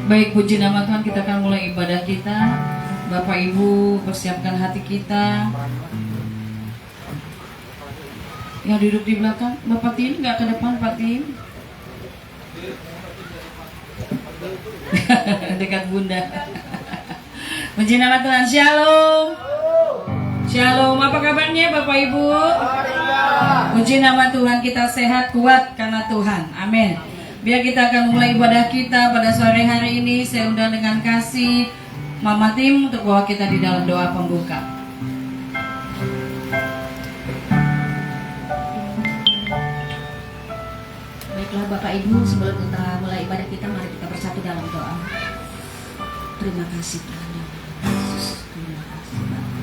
Baik, puji nama Tuhan, kita akan mulai ibadah kita. Bapak Ibu persiapkan hati kita. Yang duduk di belakang, Bapak Tim nggak ke depan, Pak Tim. Dekat Bunda. Puji nama Tuhan, Shalom. Shalom, apa kabarnya Bapak Ibu? Puji nama Tuhan, kita sehat kuat karena Tuhan. Amin. Biar kita akan mulai ibadah kita pada sore hari ini. Saya undang dengan kasih Mama Tim untuk bawa kita di dalam doa pembuka. Baiklah Bapak Ibu, sebelum kita mulai ibadah kita, mari kita bersatu dalam doa. Terima kasih Tuhan Yesus. Terima kasih Bapak.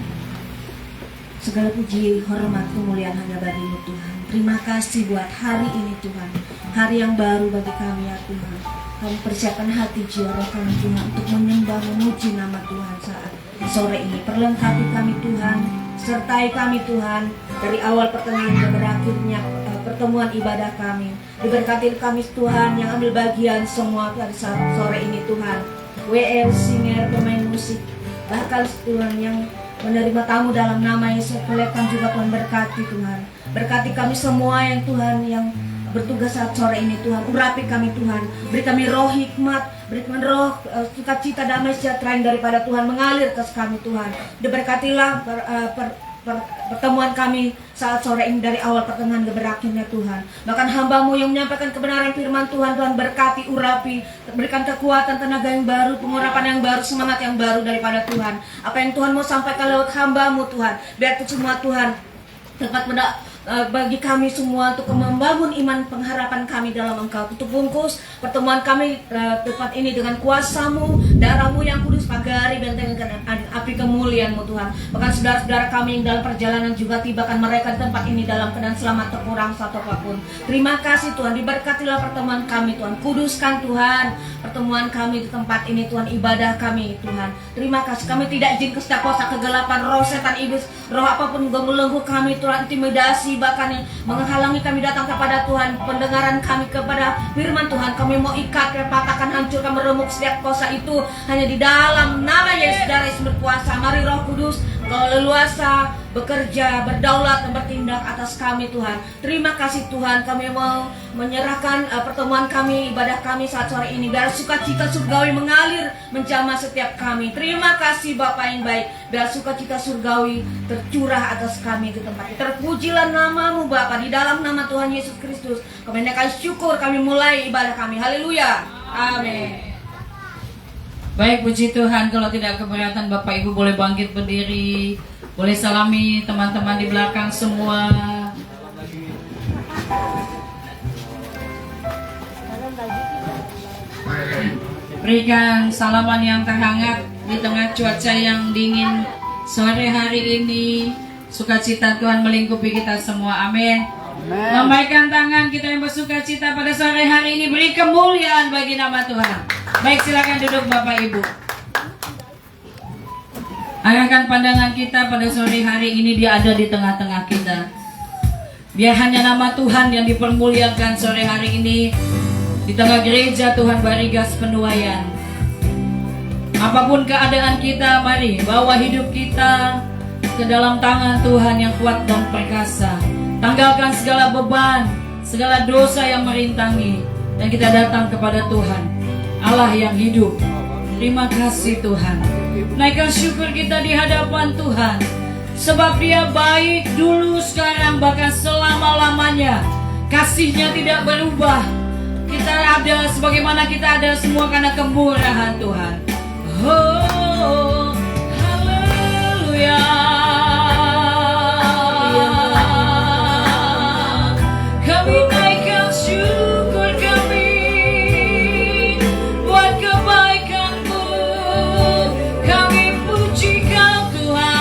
Segala puji, hormat, kemuliaan hanya bagi-Mu Tuhan. Terima kasih buat hari ini Tuhan, hari yang baru bagi kami ya Tuhan. Kami persiapkan hati jiwa roh kami Tuhan untuk menyembah, memuji nama Tuhan saat sore ini. Perlengkapi kami Tuhan, sertai kami Tuhan dari awal pertengahan dan berakhirnya pertemuan ibadah kami. Diberkati kami Tuhan yang ambil bagian semua pada saat sore ini Tuhan. WL, singer, pemain musik, bahkan Tuhan yang menerima tamu dalam nama Yesus, kelihatan juga Tuhan berkati Tuhan. Berkati kami semua yang Tuhan yang bertugas saat sore ini Tuhan. Urapi kami Tuhan, beri kami roh hikmat, beri kami roh sukacita, damai sejahtera yang daripada Tuhan mengalir ke kami Tuhan. Diberkatilah pertemuan kami saat sore ini dari awal pertengahan ke berakhirnya Tuhan. Bahkan hamba-Mu yang menyampaikan kebenaran firman Tuhan, Tuhan berkati, urapi, berikan kekuatan, tenaga yang baru, pengurapan yang baru, semangat yang baru daripada Tuhan. Apa yang Tuhan mau sampaikan lewat hamba-Mu Tuhan, biar itu semua Tuhan tempat bagi kami semua untuk membangun iman pengharapan kami dalam Engkau. Tutup bungkus pertemuan kami tempat ini dengan kuasa-Mu, darah-Mu yang kudus, pagari benteng dengan api kemuliaan-Mu Tuhan. Bahkan saudara-saudara kami yang dalam perjalanan juga tibakan mereka di tempat ini dalam keadaan selamat, terkurang satu apapun. Terima kasih Tuhan, diberkatilah pertemuan kami Tuhan. Kuduskan Tuhan pertemuan kami di tempat ini Tuhan, ibadah kami Tuhan. Terima kasih, kami tidak izin ke setiap kuasa kegelapan, roh setan, iblis, roh apapun yang melenggu kami Tuhan, intimidasi bahkan yang menghalangi kami datang kepada Tuhan, pendengaran kami kepada firman Tuhan. Kami mau ikat, patahkan, hancurkan, meremuk setiap kuasa itu hanya di dalam nama Yesus, darah Yesus berkuasa. Mari Roh Kudus Kau leluasa bekerja, berdaulat, dan bertindak atas kami Tuhan. Terima kasih Tuhan, kami mau menyerahkan pertemuan kami, ibadah kami saat sore ini, biar sukacita surgawi mengalir menjamah setiap kami. Terima kasih Bapa yang baik, biar sukacita surgawi tercurah atas kami di tempat ini. Terpujilah nama-Mu Bapa, di dalam nama Tuhan Yesus Kristus kami naikkan syukur, kami mulai ibadah kami. Haleluya, amin. Baik, puji Tuhan. Kalau tidak keberatan, Bapak Ibu boleh bangkit berdiri, boleh salami teman-teman di belakang semua. Berikan salaman yang terhangat di tengah cuaca yang dingin sore hari ini. Sukacita Tuhan melingkupi kita semua, amin. Lambaikan tangan kita yang bersukacita pada sore hari ini. Beri kemuliaan bagi nama Tuhan. Baik, silakan duduk Bapak Ibu. Arahkan pandangan kita pada sore hari ini, Dia ada di tengah-tengah kita. Biar hanya nama Tuhan yang dipermuliakan sore hari ini. Di tengah gereja Tuhan barigas penuaian. Apapun keadaan kita, mari bawa hidup kita ke dalam tangan Tuhan yang kuat dan perkasa. Tanggalkan segala beban, segala dosa yang merintangi, dan kita datang kepada Tuhan Allah yang hidup. Terima kasih Tuhan. Naikkan syukur kita di hadapan Tuhan, sebab Dia baik dulu, sekarang, bahkan selama-lamanya. Kasih-Nya tidak berubah. Kita ada sebagaimana kita ada semua karena kemurahan Tuhan. Oh, haleluya. Kami naikkan syukur kami buat kebaikan-Mu. Kami puji Kau Tuhan.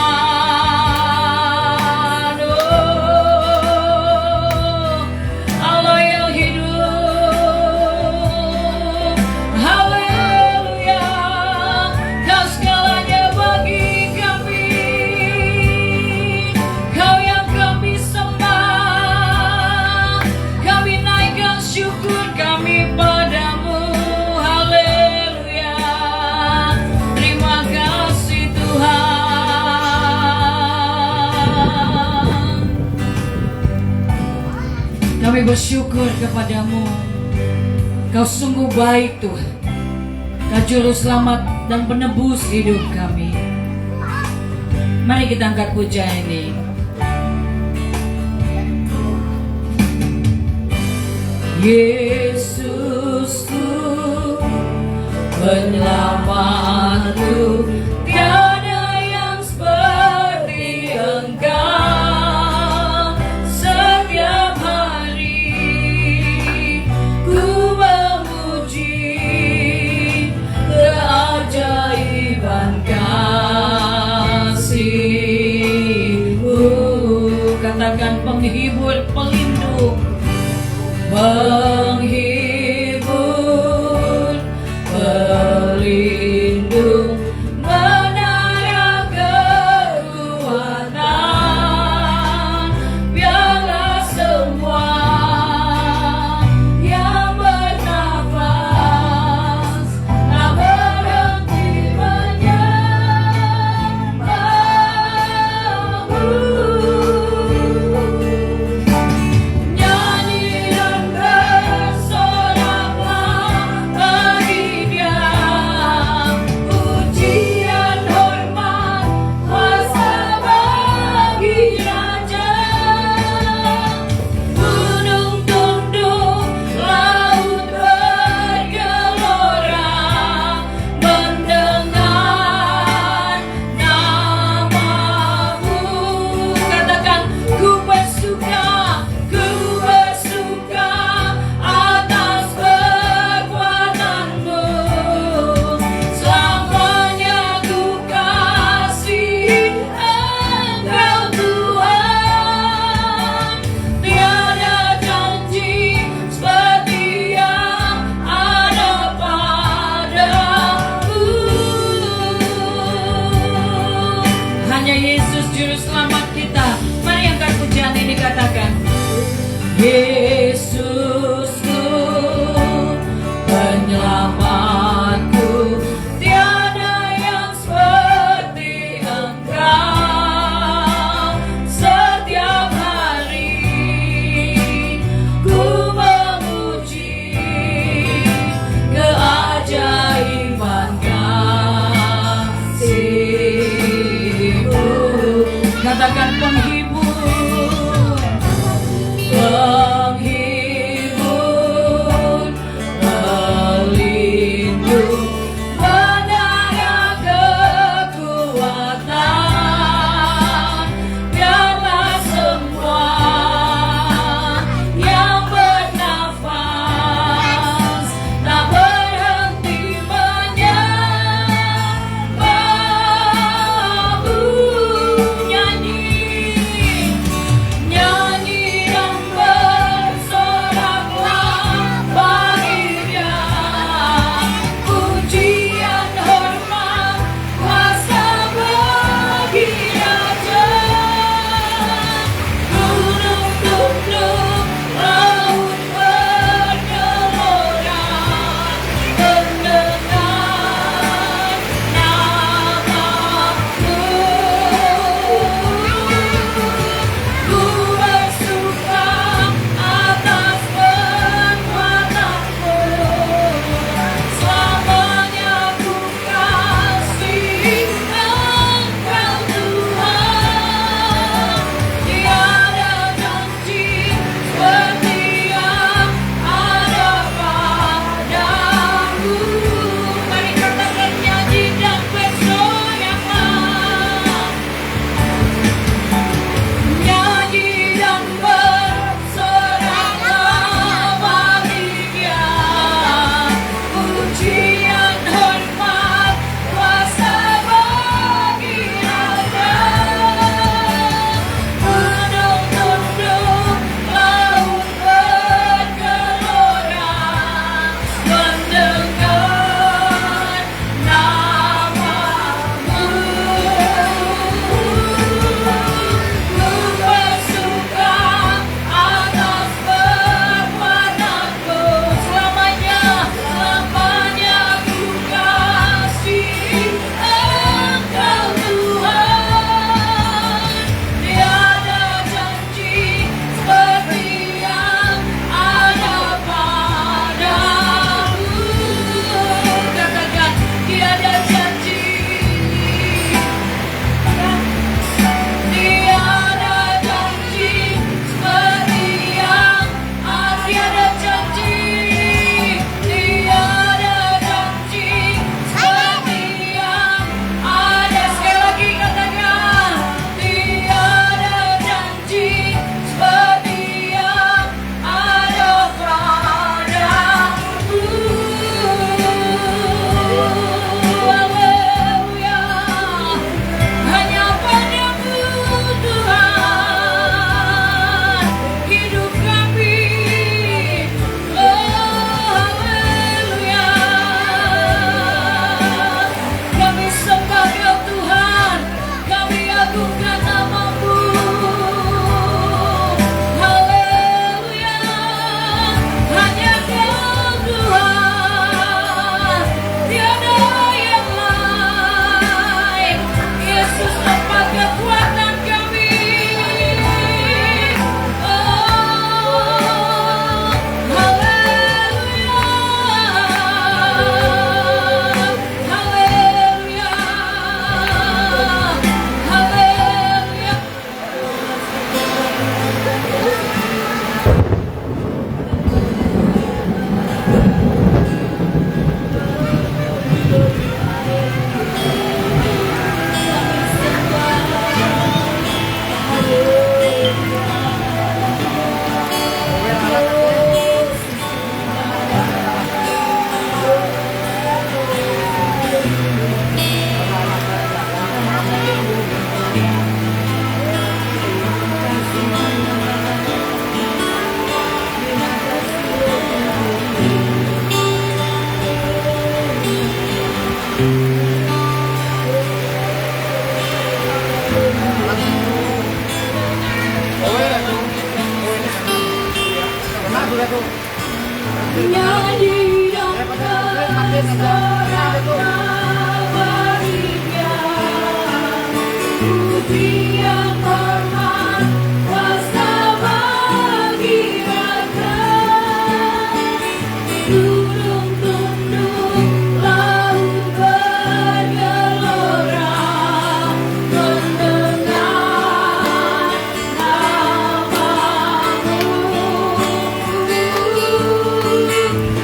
Oh, Allah yang hidup. Haleluya. Kau segalanya bagi kami. Kau yang kami sembah. Kami naikkan syukur kami padamu. Haleluya. Kami bersyukur kepadamu. Kau sungguh baik Tuhan. Kau juru selamat dan penebus hidup kami. Mari kita angkat puja ini. Yesusku, penyelamatku, tiada yang seperti Engkau. Setiap hari ku memuji keajaiban kasih-Mu. Katakan penghibur, pelindung, menghibur, pelindung, menara kekuatan. Biarlah semua yang bernafas tak berhenti menyembah-Mu. Nyanyi dan nyanyi dan bersorak bahagia, pujian hormat kuasa bagi Raja. Gunung tunduk, laut bergelora, mendengar namamu.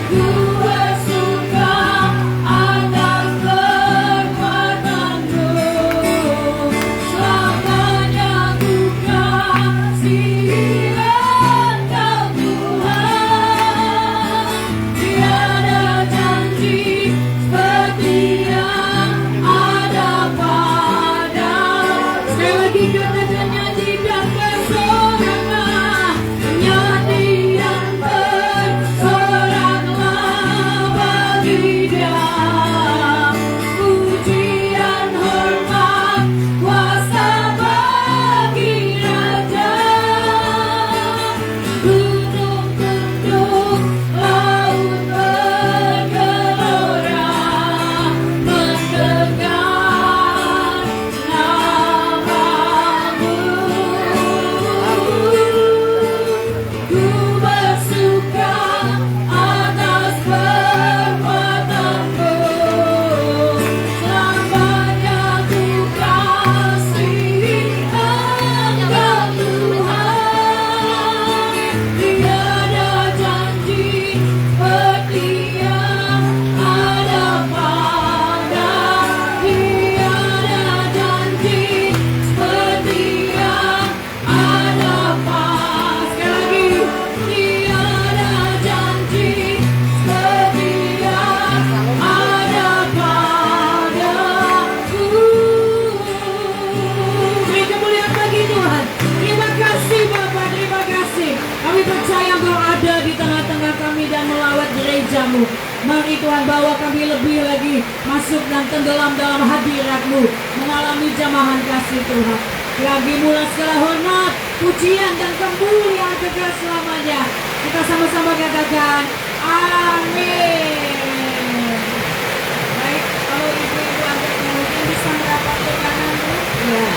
Ku bersuka atas kekuatanmu, selamanya ku kasihi Engkau Tuhan. Tiada janji seperti yang ada padamu. Sekali lagi katakan nyanyi dan bersoraklah, nyanyi dan bersoraklah bagi Dia. Pujian hormat kuasa bagi Raja. Gunung tunduk, laut bergelora, mendengar namamu. Ku bersuka atas perbuatanmu, selamanya ku kasihi Engkau Tuhan. Tiada janji seperti yang ada padamu. Tiada janji seperti yang ada padamu. Sekali lagi, tiada janji seperti yang ada padaku. Beri kemuliaan bagi Tuhan. Terima kasih Bapak, terima kasih. Kami percaya Engkau ada di tengah-tengah kami dan melawat gerejamu. Mari Tuhan bawa kami lebih lagi masuk dan tenggelam dalam hadirat-Mu, mengalami jamahan kasih Tuhan. Lagi mula segala hormat, pujian dan kemuliaan kekal selamanya. Kita sama-sama katakan amin. Baik, kalau ibu-ibu adiknya mungkin bisa merapat ke kananmu. Ya.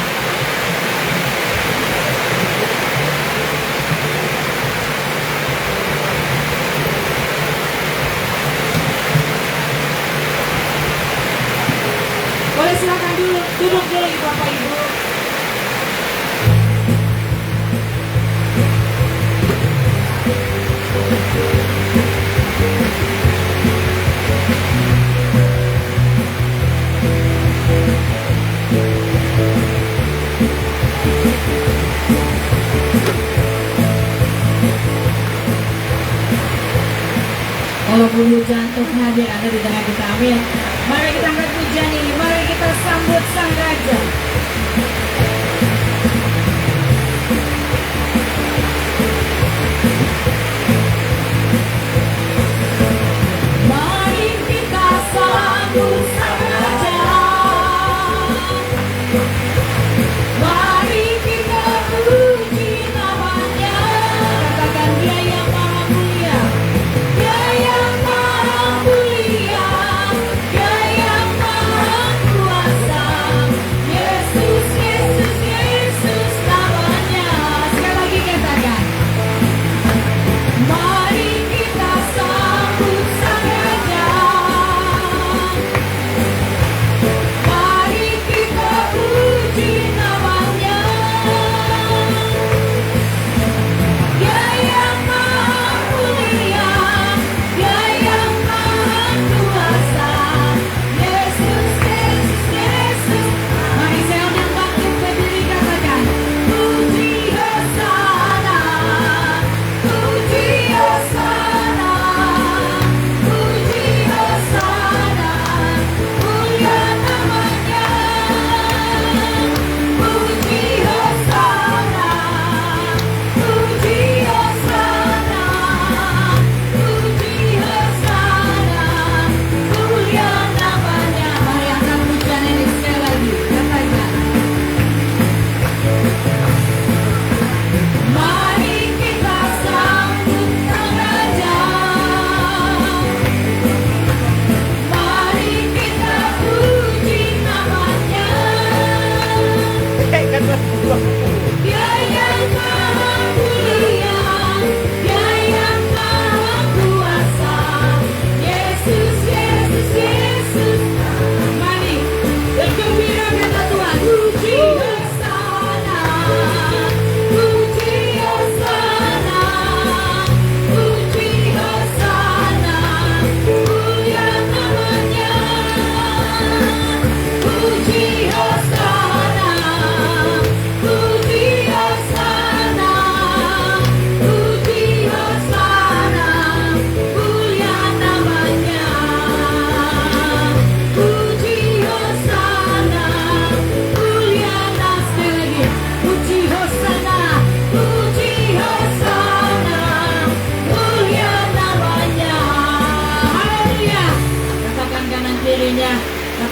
Boleh silakan duduk dulu Bapak Ibu. Walaupun hujan Tuhan hadir ada di tengah kita, amin. Mari kita angkat pujian ini, mari kita sambut Sang Raja. Mari kita sambut Sang Raja. Mari kita puji namanya. Katakan Dia yang maha mulia, Dia yang maha mulia, Dia yang maha kuasa, Yesus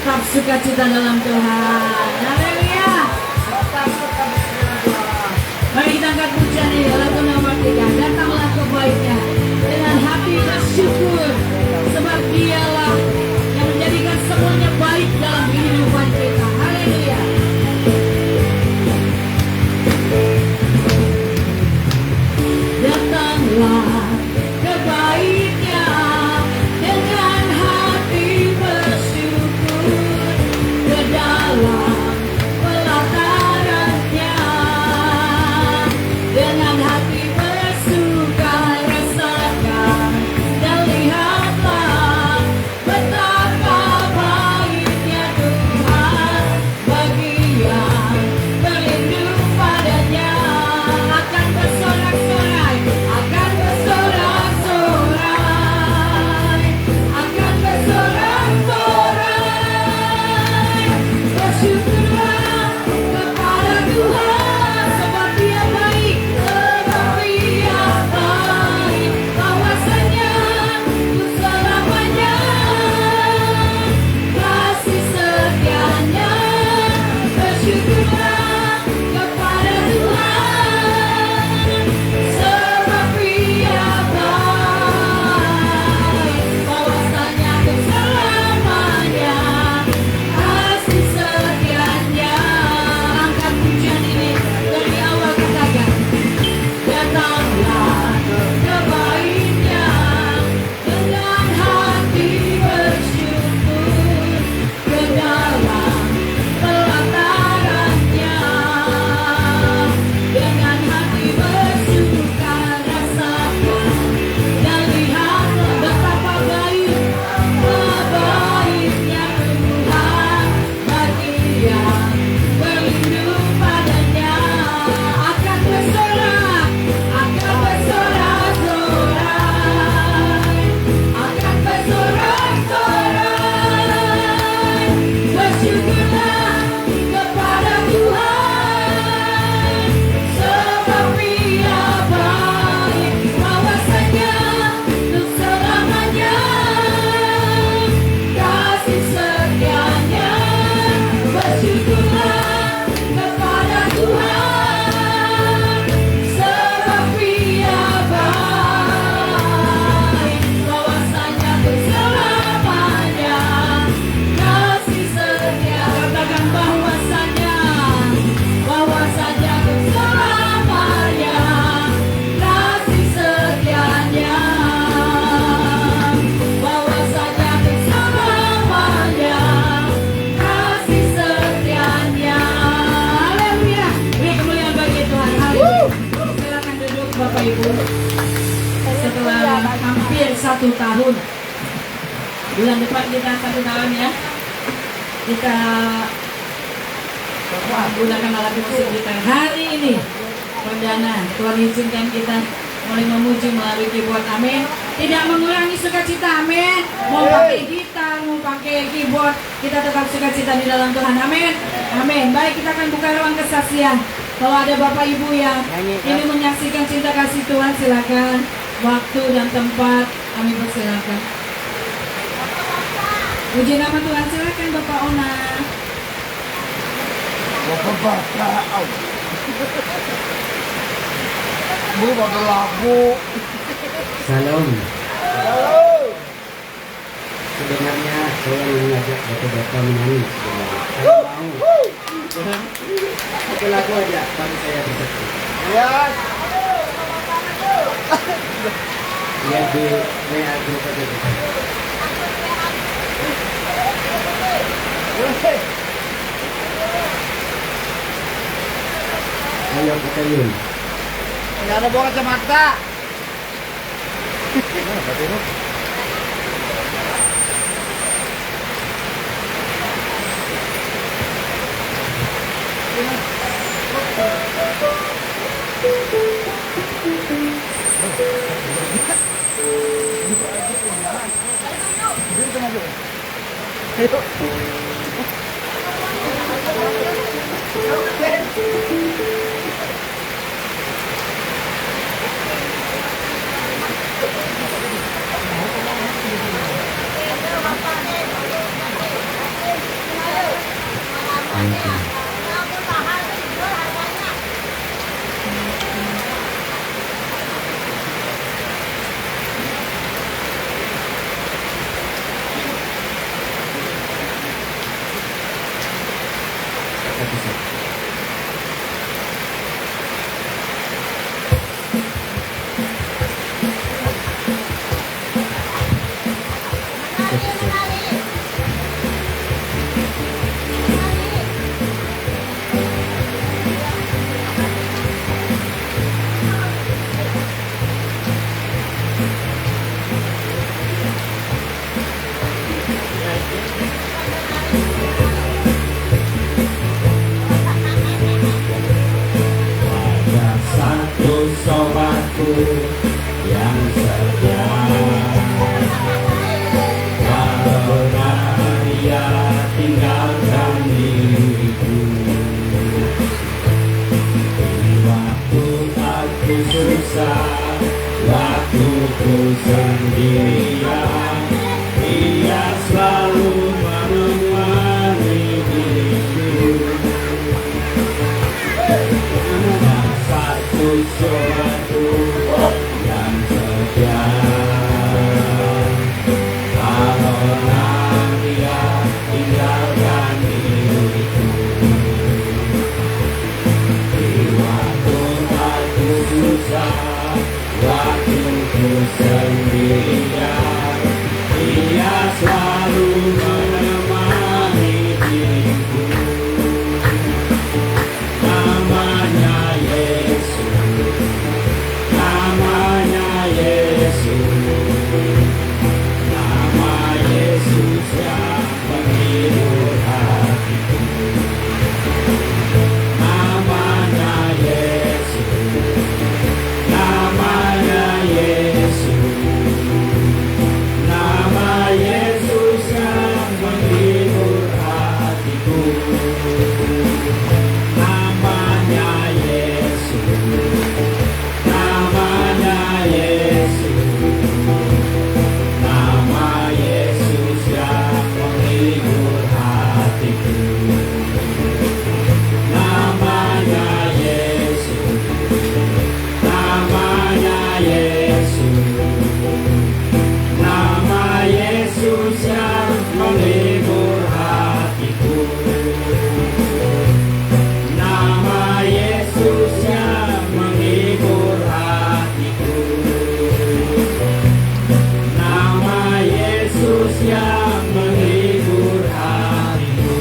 Tetap sukacita dalam Tuhan. Haleluya. Mari kita angkat pujian ini lagu nomor 3. Datanglah kebaiknya dengan hati bersyukur, sebab Dialah yang menjadikan semuanya baik dalam kehidupan kita. Haleluya. Datanglah kebaiknya dengan hati bersyukur ke dalam pelatarannya, dengan hati bersuka rasakan dan lihatlah betapa baiknya Tuhan bagi yang berlindung padanya. Akan bersorak-sorai, akan bersorak-sorai, akan bersorak-sorai. Bersyukurlah kepada Tuhan, sebab Dia baik, sebab Dia baik. Bahwasanya untuk selamanya kasih setianya. Bersyukurlah kepada Tuhan, sebab Dia baik. Bahwasanya untuk selamanya kasih setianya. Angkat pujian ini dari awal katakan, datanglah kebaiknya dengan hati bersyukur ke dalam pelatarannya, dengan hati bersuka rasakan dan lihatlah betapa baiknya Tuhan bagi yang berlindung padanya. Akan bersorak, akan bersorak-sorai, akan bersorak-sorai. Bersyukurlah kepada Tuhan, sebab Dia baik. Bahwasanya untuk selamanya kasih setianya. Bersyukurlah kepada Tuhan, sebab Dia baik. Bahwasanya untuk selamanya kasih setia. Katakan bahwasanya untuk selamanya kasih setianya. Bahwasanya untuk selamanya kasih setianya. Haleluya. Beri kemuliaan bagi Tuhan. Haleluya. Silakan duduk Bapak Ibu. Setelah hampir 1 tahun, bulan depan kita 1 tahun ya, kita gunakan alat musik kita. Hari ini perdana Tuhan izinkan kita mulai memuji melalui keyboard. Amin. Tidak mengurangi sukacita. Amin. Mau pakai gitar, mau pakai keyboard, kita tetap sukacita di dalam Tuhan. Amin. Amin. Baik, kita akan buka ruang kesaksian. Kalau ada Bapak Ibu yang ini menyaksikan cinta kasih Tuhan, silakan. Waktu dan tempat kami persilakan. Puji nama Tuhan, silakan Bapak Ona. Bu pada lagu. Salam. Sebenarnya saya mengajak bapak-bapak menyanyi. Saya mau. Satu lagu aja, baru saya bersedia. Ya. Ya di WA grup aja. Ayo kita yun. Nggak ada bawa kacamata. sukses. Ada satu sobatku yang setia, karena dia tinggalkan diriku. Di waktu aku susah, waktu ku sendirian, dia selalu menemani diriku. Ada satu sobatku yang setia, karena dia tinggalkan diriku. Di waktu aku susah, waktu ku sendirian, dia selalu menemani diriku. Namanya Yesus, namanya Yesus, nama Yesus yang menghibur hatiku. Namanya Yesus, namanya Yesus, nama Yesus yang menghibur hatiku. Namanya Yesus, namanya Yesus, nama Yesus yang menghibur hatiku. Namanya Yesus, namanya Yesus, nama Yesus yang menghibur hatiku. Nama Yesus yang menghibur hatiku. Nama Yesus yang menghibur hatiku.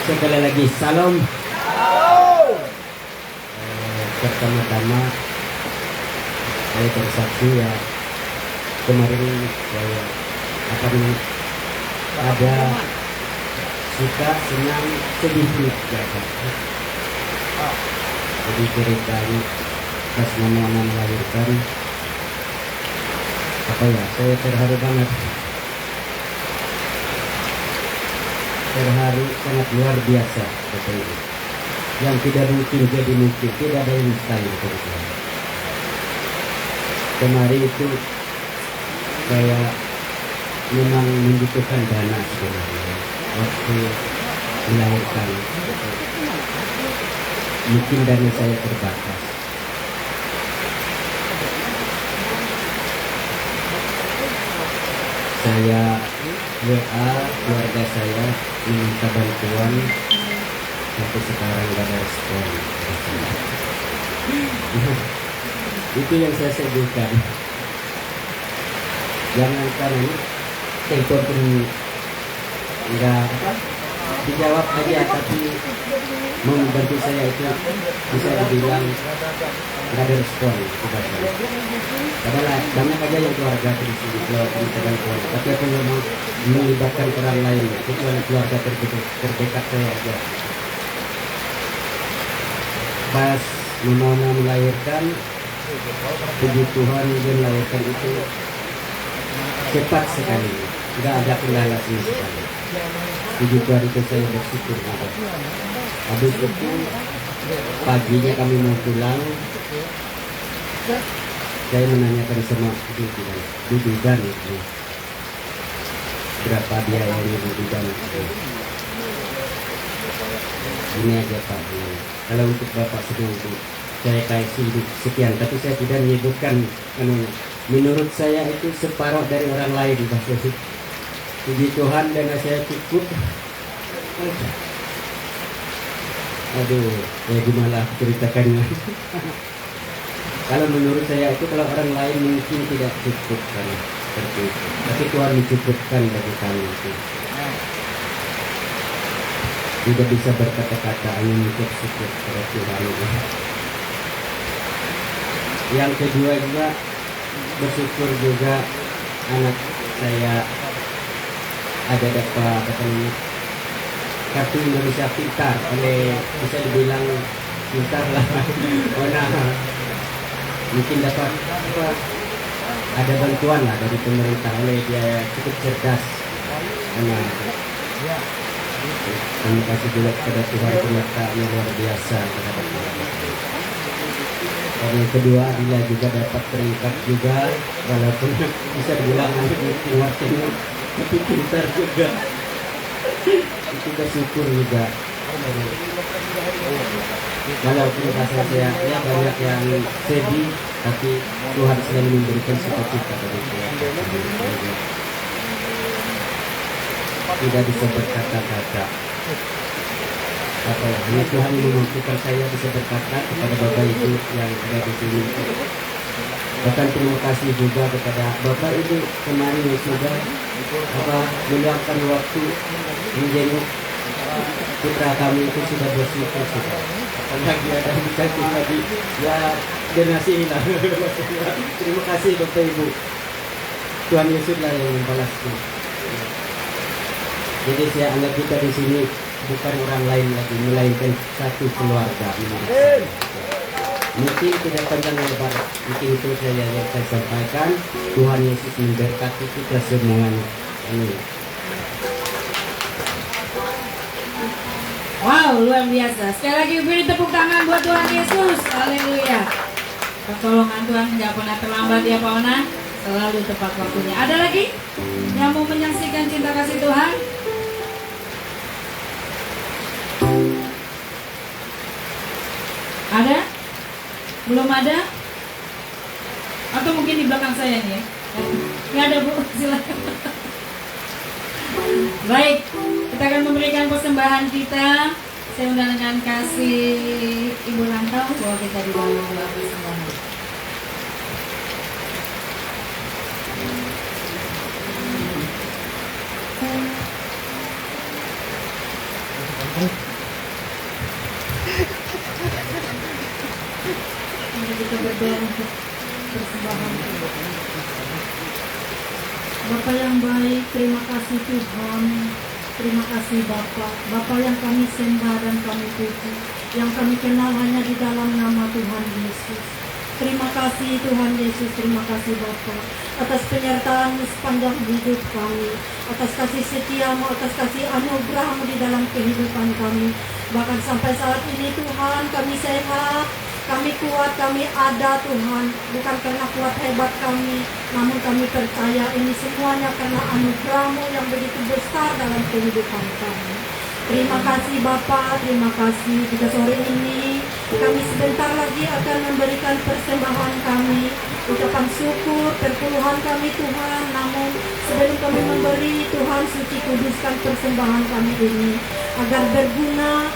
Sekali lagi salam. Pertama-tama saya bersaksi ya, kemarin saya ada suka, senang, sedih ya. Jadi ceritanya pas mama melahirkan, saya terharu banget. Terharu sangat luar biasa katanya. Yang tidak mungkin jadi mungkin, tidak ada yang mustahil katanya. Kemarin itu saya memang membutuhkan dana sebenarnya waktu melahirkan. Mungkin dana saya terbatas. Saya WA keluarga saya meminta bantuan, sampai sekarang gak ada respon. Itu yang saya sedihkan. Jangankan ini telepon pun enggak dijawab aja, tapi mau membantu saya itu bisa dibilang nggak ada respon kepada saya. Padahal banyak aja yang keluarga di sini, keluarga bantuan, tapi aku nggak mau melibatkan orang lain, kecuali keluarga terdekat saya aja. Pas Mona melahirkan, puji Tuhan dia melahirkan itu cepat sekali, nggak ada kendala sama sekali. Puji Tuhan itu saya bersyukur juga. Habis itu paginya kami mau pulang, saya menanyakan sama bidan itu berapa biayanya bidan itu. Ini aja Pak, kalau untuk Bapak sedang itu saya kasih sekian, tapi saya tidak menyebutkan menurut saya itu separuh dari orang lain. Puji Tuhan dengan saya cukup. Aduh, ya gimana ceritakannya. Kalau menurut saya itu kalau orang lain mungkin tidak cukup kan, seperti itu. Tapi Tuhan mencukupkan bagi kami itu. Tidak bisa berkata-kata, hanya mengucap syukur kepada Tuhan. Yang kedua juga bersyukur juga anak saya ada dapat kartu Indonesia Pintar, oleh bisa dibilang pintar lah. Mungkin dapat ada bantuan lah dari pemerintah, oleh dia cukup cerdas. Terima kasih juga kepada Tuhan, penyertaannya luar biasa kepada Tuhan. Dan yang kedua, dia juga dapat peringkat juga, walaupun bisa dibilang artinya tapi pintar juga. Itu bersyukur juga. Walaupun rasa saya ya banyak yang sedih, tapi Tuhan selalu memberikan sukacita bagi Tuhan. Tidak bisa berkata-kata. Apa ya? Hanya Tuhan memampukan saya bisa berkata kepada Bapak Ibu yang ada di sini. Bahkan terima kasih juga kepada Bapak Ibu kemarin yang sudah meluangkan waktu menjenguk putra kami itu, sudah bersyukur sudah. Apalagi ada yang dikasih lagi ya donasi lah. Terima kasih Bapak Ibu. Tuhan Yesus lah yang membalasnya. Jadi saya anggap kita di sini bukan orang lain lagi, melainkan satu keluarga. Mungkin tidak panjang lebar, mungkin itu saja yang saya sampaikan. Tuhan Yesus memberkati kita semuanya. Amin. Wow, luar biasa. Sekali lagi beri tepuk tangan buat Tuhan Yesus. Haleluya. Pertolongan Tuhan tidak pernah terlambat ya Pak Ona. Selalu tepat waktunya. Ada lagi yang mau menyaksikan cinta kasih Tuhan? Ada? Belum ada? Atau mungkin di belakang saya nih ya? Nggak ada Bu, silakan. Baik, kita akan memberikan persembahan kita. Saya undang dengan kasih Ibu Rantau bahwa kita di dalam doa persembahan. Mari kita berdoa untuk persembahan. Bapa yang baik, terima kasih Tuhan. Terima kasih Bapa. Bapa yang kami sembah dan kami puji, yang kami kenal hanya di dalam nama Tuhan Yesus. Terima kasih Tuhan Yesus, terima kasih Bapa atas penyertaan-Mu sepanjang hidup kami, atas kasih setia-Mu, atas kasih anugerah-Mu di dalam kehidupan kami. Bahkan sampai saat ini Tuhan, kami sehat, kami kuat, kami ada Tuhan, bukan karena kuat hebat kami, namun kami percaya ini semuanya karena anugerah-Mu yang begitu besar dalam kehidupan kami. Terima kasih Bapa, terima kasih. Jika sore ini kami sebentar lagi akan memberikan persembahan kami, ucapan syukur, perpuluhan kami Tuhan. Namun sebelum kami memberi, Tuhan suci kuduskan persembahan kami ini agar berguna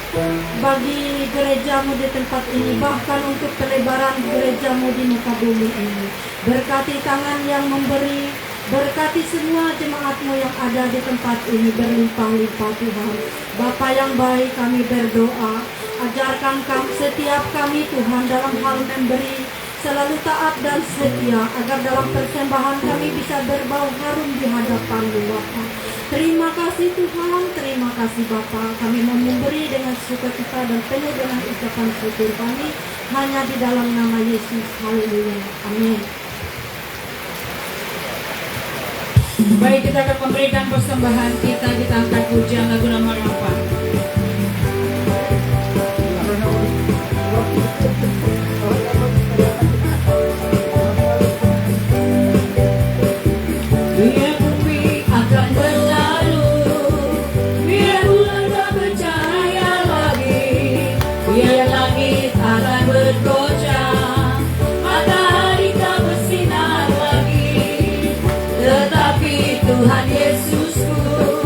bagi gereja-Mu di tempat ini, bahkan untuk pelebaran gereja-Mu di muka bumi ini. Berkati tangan yang memberi, berkati semua jemaat-Mu yang ada di tempat ini berlimpah-limpah Tuhan. Bapa yang baik, kami berdoa, ajarkan setiap kami Tuhan dalam hal memberi, selalu taat dan setia, agar dalam persembahan kami bisa berbau harum di hadapan-Mu Bapa. Terima kasih Tuhan, terima kasih Bapa. Kami mau memberi dengan sukacita dan penuh dengan ucapan syukur kami hanya di dalam nama Yesus. Haleluya. Amin. Baik, kita akan memberikan persembahan kita angkat pujian lagu nomor 4. Biar bumi akan berlalu, biar bulan tak bercahaya lagi, biar langit akan bergoncang, matahari tak bersinar lagi. Tuhan Yesusku,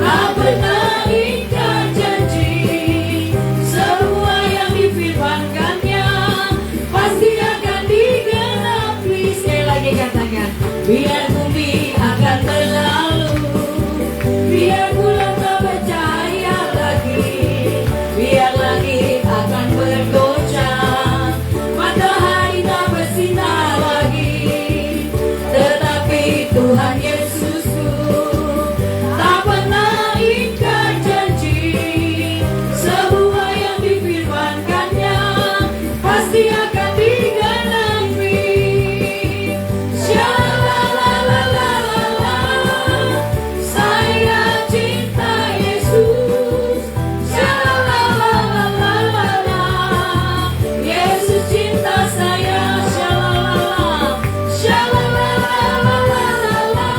tak pernah ingkar janji. Semua yang difirmankannya pasti akan digenapi. Sekali lagi katakan, biar bumi akan berlalu, biar bulan tak bercahaya lagi, biar langit akan bergoncang, matahari tak bersinar lagi, tetapi Tuhan Yesusku tak pernah ingkar janji. Semua yang difirmankannya pasti akan digenapi. Shalalalalala, saya cinta Yesus. Shalalalalala, Yesus cinta saya. Shalalala, shalalalalala,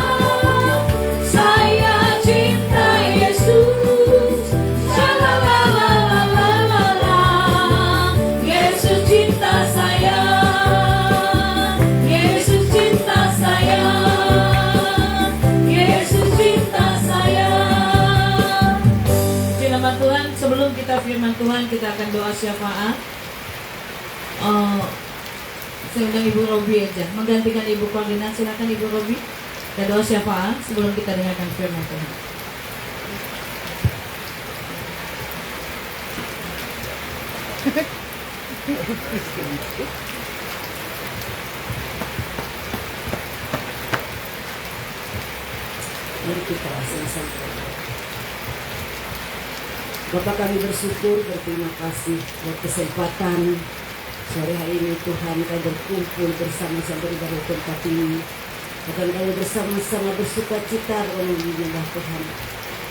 saya cinta Yesus. Shalalalalala, Yesus cinta saya. Yesus cinta saya. Yesus cinta saya. Puji nama Tuhan. Sebelum kita firman Tuhan, kita akan doa syafaat. Saya undang Ibu Robi aja menggantikan Ibu Koordinat. Silakan Ibu Robi. Kita doa syafaat sebelum kita dengarkan firman Tuhan. Mari kita selesai. Bapak, kami bersyukur, berterima kasih buat kesempatan sore hari ini Tuhan kami berkumpul bersama-sama beribadah tempat ini. Bahkan kami bersama-sama bersuka cita menyembah Tuhan.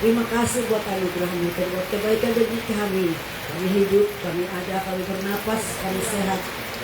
Terima kasih buat anugerah-Mu, buat kebaikan bagi kami. Kami hidup, kami ada, kami bernapas, kami sehat.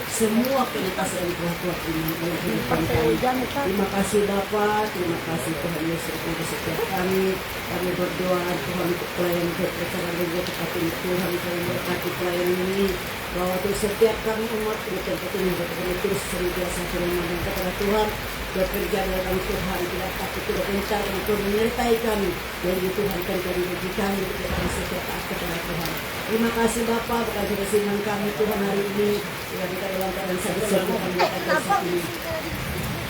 Semua kenikmatan dan kekuatan iman dalam kehidupan kami. Terima kasih Bapa, terima kasih Tuhan Yesus untuk setiap kami. Kami berdoa Tuhan untuk pelayanan kepercayaan bagi tempat ini. Tuhan kami berkati pelayanan ini. Bahwa untuk setiap kami umat di tempat ini kami terus senantiasa bermohon kepada Tuhan. Bekerja dalam Tuhan, tidak takut, tidak gentar untuk menyertai kami. Dan Tuhan kan kami bagi kami untuk kami setiap taat kepada Tuhan. Terima kasih Bapa, bukan firman kami Tuhan hari ini. Bila kita dalam keadaan sakit sembuh kami katakan saat ini.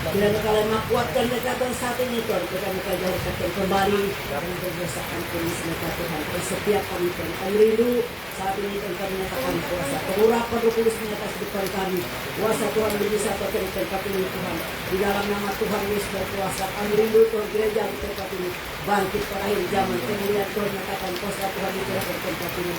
Bila kalian kuatkan dekatan saat ini Tuhan, kita jauhkan kembali dan berdosakan kami semoga Tuhan. Setiap kami Tuhan, kami rindu saat ini Tuhan kami nyatakan kuasa. Pengurapan Roh Kudus menyatakan depan kami. Kuasa Tuhan bisa pakai di tempat ini Tuhan. Di dalam nama Tuhan Yesus berkuasa. Kami rindu Tuhan gereja di tempat ini. Bangkit pada akhir zaman. Kemudian Tuhan nyatakan kuasa Tuhan di tempat ini.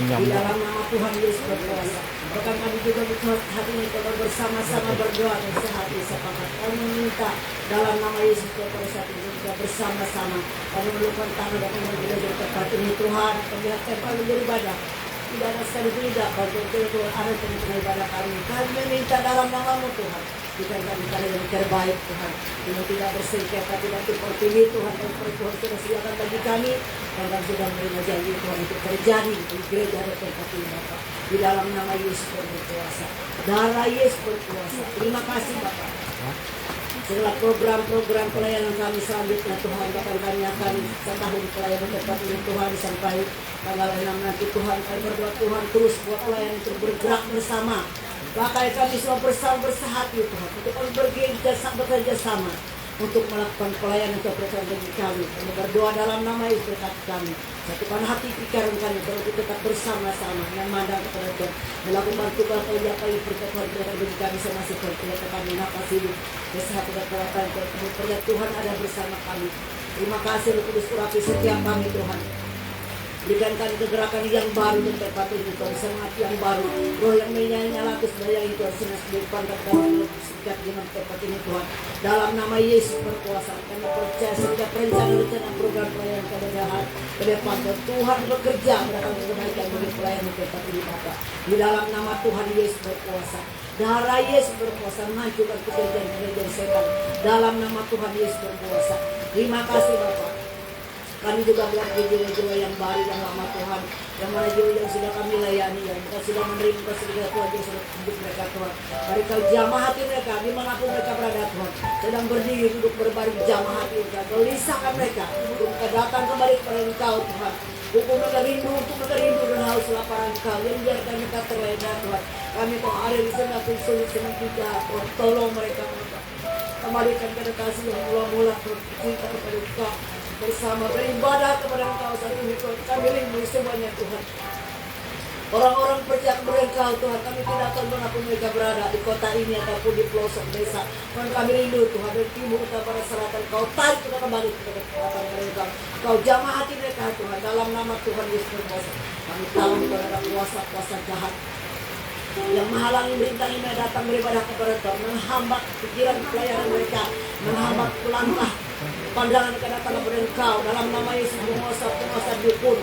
Di dalam nama Tuhan Yesus berkuasa. Bahkan kami juga hati ini Tuhan bersama-sama berdoa dan sehati sepakat. Kami meminta dalam nama Yesus kepada saat ini juga bersama-sama. Kami melupakan tangan dan mengejar di tempat ini Tuhan. Perlihatkan kami beribadah. Tidak ada sekali tidak bantuan Tuhan ada tentang ibadah kami. Kami meminta dalam nama-Mu Tuhan. Bukan kami yang terbaik Tuhan. Kita tidak bersengketa, tidak terpilih Tuhan. Dan Tuhan sudah sediakan bagi kami. Dan kami sudah menerima janji Tuhan untuk terjadi di gereja dan tempat ini Bapak. Di dalam nama Yesus berkuasa. Darah Yesus berkuasa. Terima kasih Bapak. Segala program-program pelayanan kami selanjutnya Tuhan, bahkan kami akan setahun pelayanan tempat ini Tuhan sampai tanggal 6 nanti Tuhan. Kami berdoa Tuhan terus buat pelayanan itu bergerak bersama. Bahkan kami semua bersama bersehati Tuhan untuk kami bekerja sama untuk melakukan pelayanan kepercayaan bagi kami. Kami berdoa dalam nama Yesus berkati kami. Satukan hati pikiran kami kalau kita tetap bersama-sama yang mandang kepada Tuhan. Melakukan tugas kerja kami perkatakan bagi kami sama seperti kami nafas hidup. Kesehatan dan kekuatan kerja Tuhan ada bersama kami. Terima kasih Roh Kudus urapi setiap kami Tuhan. Berikan kami kegerakan yang baru dan tempat ini Tuhan, semangat yang baru. Roh yang menyala kesedaya itu senang depan dalam setiap zaman tempat ini Tuhan. Dalam nama Yesus berkuasa, kami percaya setiap rencana program pelayanan kemudahan ke depan Tuhan bekerja mendatangkan kebaikan bagi pelayanan tempat ini Bapak. Di dalam nama Tuhan Yesus berkuasa. Darah Yesus berkuasa menghancurkan kejadian-kejadian setan. Dalam nama Tuhan Yesus berkuasa. Terima kasih Bapak. Kami juga melihat jiwa-jiwa yang baru yang lama Tuhan, yang mana jiwa yang sudah kami layani, yang kita sudah menerima kasih Tuhan, yang sudah hidup mereka Tuhan. Beri Kau jamah hati mereka, dimanapun mereka berada Tuhan. sedang berdiri duduk berbaring jamaah mereka, gelisahkan mereka untuk mereka datang kembali kepada Engkau Tuhan. Hukum mereka rindu, untuk mereka rindu dan haus lapar Engkau, yang biarkan mereka terlena Tuhan. Kami kau ada di sana sulit senang kita, Tuhan tolong mereka kembalikan kepada kasih yang mula-mula kita kepada Engkau, bersama beribadah kepada Engkau saat ini Tuhan. Kami rindu semuanya Tuhan. Orang-orang percaya kepada Engkau Tuhan, kami tidak tahu dimanapun mereka berada, di kota ini ataupun di pelosok desa. Tuhan kami rindu Tuhan, dari timur ke barat selatan, Kau tarik kita kembali kepada kekuatan mereka. Kau jamah hati mereka Tuhan, dalam nama Tuhan Yesus berkuasa. Kami tahu kepada kuasa-kuasa jahat yang menghalangi bintang ini datang beribadah kepada Tuhan, menghambat pikiran pelayanan mereka, menghambat langkah pandangan kedatangan kepada Engkau. Dalam nama Yesus, penguasa dukun,